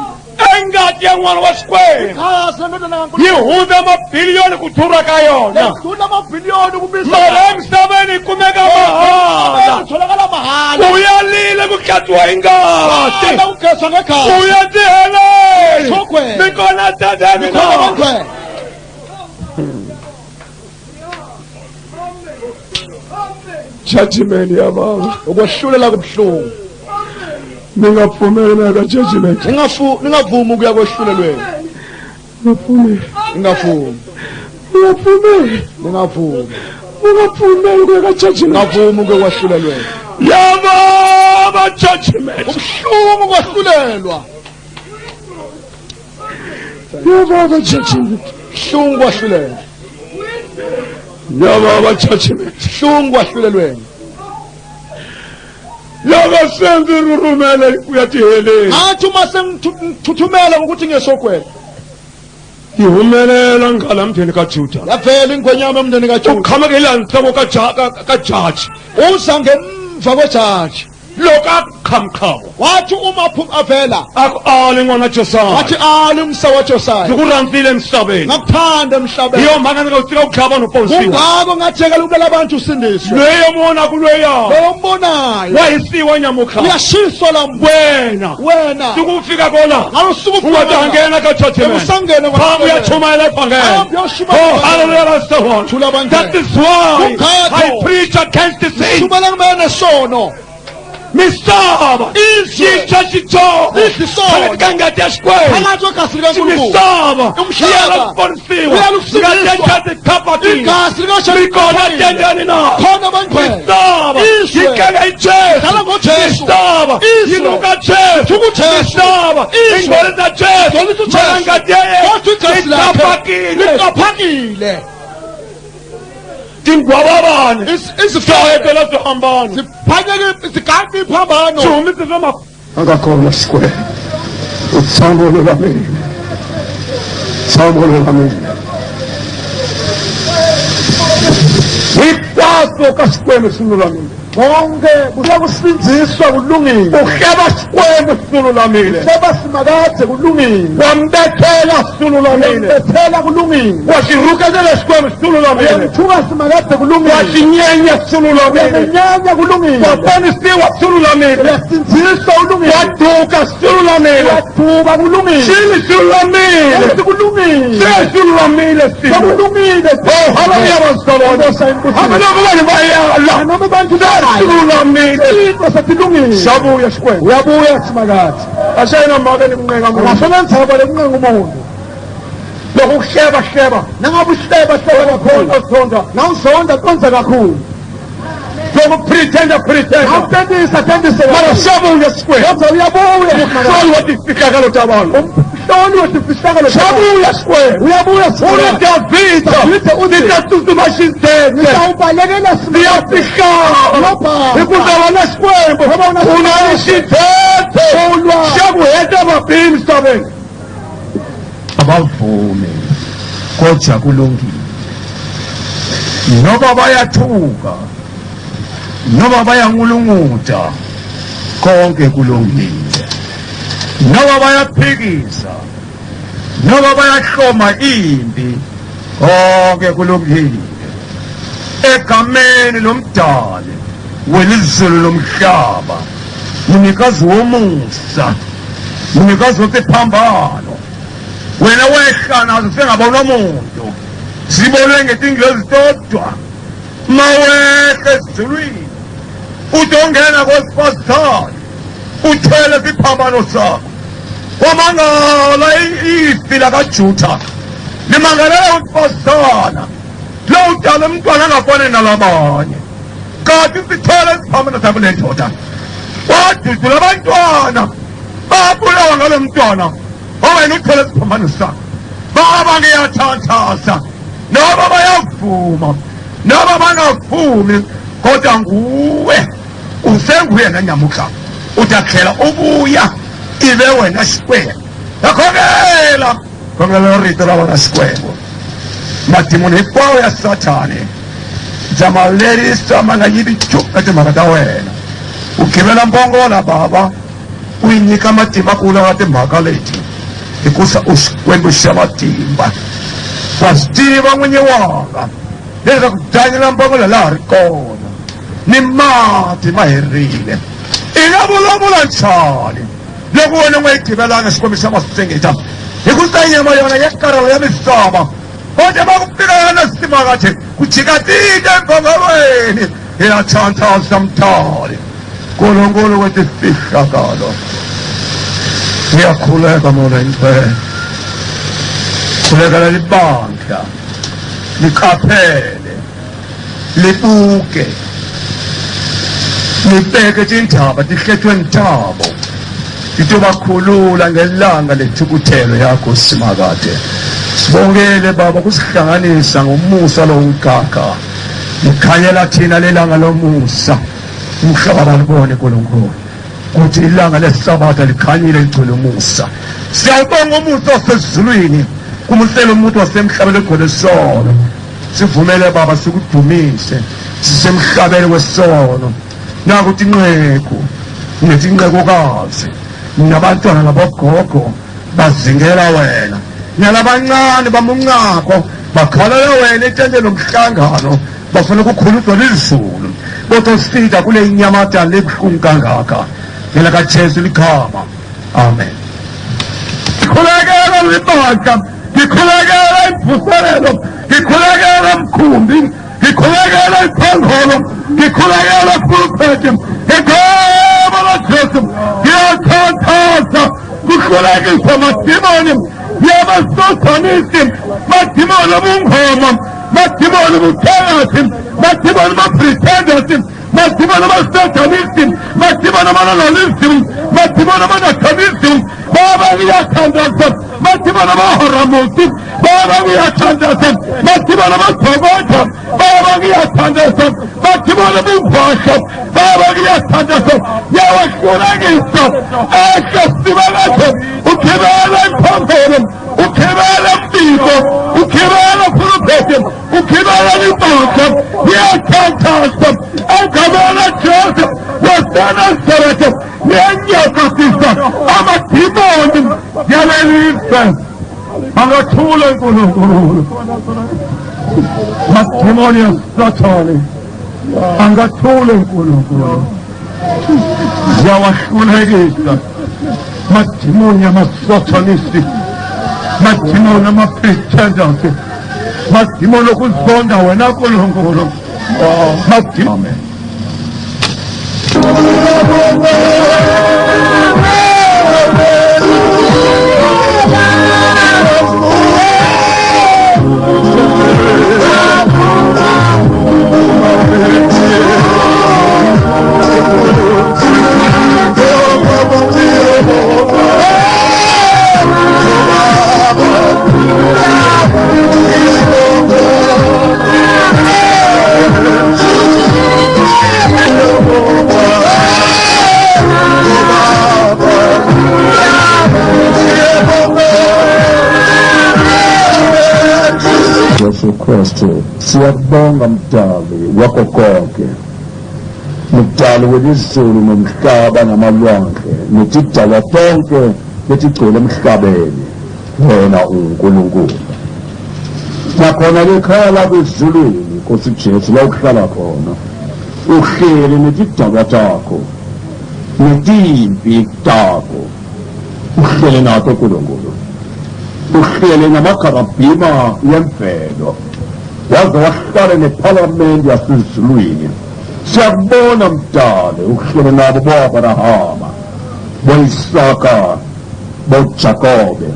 engati ya n'wana wa xikwembu igazi lendodana yi kankulunkulu hundza mabiliyoni ku dhurha ka yona ledlula amabhiliyoni kubiza mara emisaveni yi kumeka mahala itholakala mahala u ya lile ku hlantswiwa hi ngati ala ugezwa u ngegazi ya tiheleni Sogwele. mi kona tatani khona na bangcwele judgment ya baba ukwehlulela kubuhlungu mi nga pfumeleli ka judgment ningavumi ukuya kwehlulelweni ningavumi ningavumi ungapfumeli kuya ka judgment ningavumi ukuya kwehlulelweni ya baba judgment ubuhlungu kwehlulelwa ya baba judgment buhlungu kwehlulelwa ya baba judgment buhlungu kwehlulelweni loko se ndzi rurumele ku ya tiheleni ngathi uma sengithuthumela ngokuthi ngesogwele yi humelela nghala mtheni ka juda yavela ingwenyama emndeni u kajuda khamakele hantloko ka jaji uza ngemva kwejaji loko a khamkhawa wathi uma avela a ku ali n'wana josaya wathi ali umsa ndzi wajosaya ku rhandzile emisaveni ngakuthanda hi emhlabeni yo mhaka ndzi nga ku tsika ku dlaya vanhu ponisiwa kungako ngathekela ukubela abantu usindiswe loyi vonaku loya lowo mbonayo wa hisiwa nyamukha uyashiswa lambu wena wena siku fika kola ngalosuku u nga ta nghena ka judgment usangene phambi ya chumayela ephangela oh hallelujah that's the one Thula bangcwele. that is why Kungakho. I preach against the sin shumela kumene sono misava Izwe. xichaxicho Izisono. kangati ya xikwembu phakathi kwegazi likankulunkulu misava Umhlaba. yalakuponisiwa Uyalusindiswa. ngatethatikapatina igazi mikona tendani na khona bangcwele misava Izwe. yikanga ijesu Dlala ngoJesu. misava Izwe. yinuka jesu Thuku Jesu. misava Izwe. ingcwele za jesu Ngcolisa uJesu. malangati ya Kodwa igazi lakhe ikapakile liqaphakile tingwavavane izifebe sahekela swihambano ziphanyeke zigange iphambano xihumi sisema akakholwa sikwele utsambo lwelamile tsambo lwelamile hinkwaswo ka xikwembu swi lulamile konke kusakusinziswa kulungile uhleba sikwembu silulamile seba simakade kulungile wambethela silulamile bethela kulungile wasirukazela sikwembu silulamile uyamthuka simakade kulungile wasinyenya silulamile uyamenyanya kulungile wafanisiwa silulamile uyasinziswa kulungile waduka silulamile uyathuka kulungile sili silulamile kulungile silulamile silo kulungile oh haleluya basolona abantwana bayala noma abantu silulamile into sasilungile sabuya sikwembu uyabuya simakade asayina make nimnqeka muntu ngasebenza bale kunqenga umuntu lokuhleba nangabe uhleba kakhulu sonda nawuzonda konza kakhulu lokupretenda awutendise mara sabuya sikwembu kodwa uyabuya umhloli wetifihlakalo tabantu umhloli wezifihlakalo sabuya sikwembu uyabuya unedavida nitatutumashinzete nitawubalekela niyafihlala ikuzabana sikwembu unalishitete shakuheta mabhini sabeni abavumi kodwa kulungile noba bayathuka noba bayangulunguta konke kulungile noba bayaphikisa noba bayahloma impi konke kulungile egameni lomdali welizulu lomhlaba munikazi womusa munikazi wesiphambano wena wehla nazo sengabona muntu sibonwe ngetingezi todwa mawehla esizulwini utongena kwesifazane uthwele isiphambano sakho wamangala ifi lakajuda limangalela wesifazana lo udala umntwana angafani nalabanye kanti sithwele isiphambano sakho lendoda wadudula abantwana babulawa ngalo mntwana wena uthwele isiphambano sakho baba ngiyathandaza noba bayavuma noba bangavumi kodwa nguwe usenguye nanyamuhla utakhela ubuya ibe wena sikwembu khongela rito la wena sikwembu madimoni hinkwawo ya sathane ndzamaleriso manga yivi cuka timhaka ta wena u givela mbongola baba u yi nyika matimba kula wa timhaka leti hikusa u xikwembu xa matimba wa swi tiva n'winyi wanga leswaku danyela mbongola laha ri kona ni mati ma herile i nga vulavula nchani loko wena n'wi yi givelanga xikwembu xa masengeta hikusa nyama yona ya karhala ya misava kodwa va ku fikana na simakathe ku jikatile mbongelweni hi ya thanthasa mthali nkulunkulu wetifihlakalo ngiyakhuleka mona impela khulekela libandla liqaphele libuke libeke tindaba tihlethwe ntabo titobakhulula ngelanga lethukuthelo yakho simakade sibongele baba kusihlanganisa ngomusa lowumgaga likhanyela thina lelanga lomusa umhlaba balibone nkulunkulu kuthi ilanga lesabatha likhanyile ligcwele umusa siyawubonga umusa osezulwini kumusela umuntu wasemhlabeni egcwele sono sivumele baba sikudumise sisemhlabeni kwesono nakuthi inqeku nethi inqekukazi nabantwana nabogogo bazingela wena nalabancane bamunqakho bakhalela wena etenteni lomhlangano bafuna ukukhuludwa lizulu kodwa sifika kule inyamata lebuhlungu kangaka ngela kaJesu likhama amen ngikhulekela libandla ngikhulekela imvuselelo ngikhulekela mkhumbi ngikhulekela iphangolo ngikhulekela pulpeti ngegama laJesu ngiyathandaza kuhlulekisa madimoni yabasothanisti madimoni obungoma madimoni obuthakathi madimoni bapretenders madimoni abasathanisti madimoni abananalism madimoni abanathanism baba ngiyathandaza madimoni abaharamusi baba ngiyathandaza madimoni abagcokotha baba ngiyathandaza madimoni abumvasha baba ngiyathandaza yawahlulekisa ehle simakade ukhibela imphambelo ukhibela mbiko ukhibela pulpeti ukhibela libandla ngiyathandaza egameni Siyakasisa amadimoni yalelizwe angathula uNkulunkulu. Madimoni yasathane angathula uNkulunkulu. Ziyawahlulekisa madimoni yamasathanisti, madimoni amapretendant, madimoni okuzonda wena Nkulunkulu. Madimoni. Yesu Kristu, siyakubonga mdali wako konke, mdali welizulu nomhlaba namalwandle netidalwa tonke letigcwele emhlabeni. Wena uNkulunkulu, nakhona lekhaya lakho ezulwini Nkosi Jesu la ukuhlala khona, uhleli netidalwa takho netimpi takho, uhlele nakho Nkulunkulu, uhlele namakarabhima yemvelo, waze wahlale nephalamende yasezulwini. Siyakubona mdali uhlele nabo boAbrahama, boIsaka, boJakobe,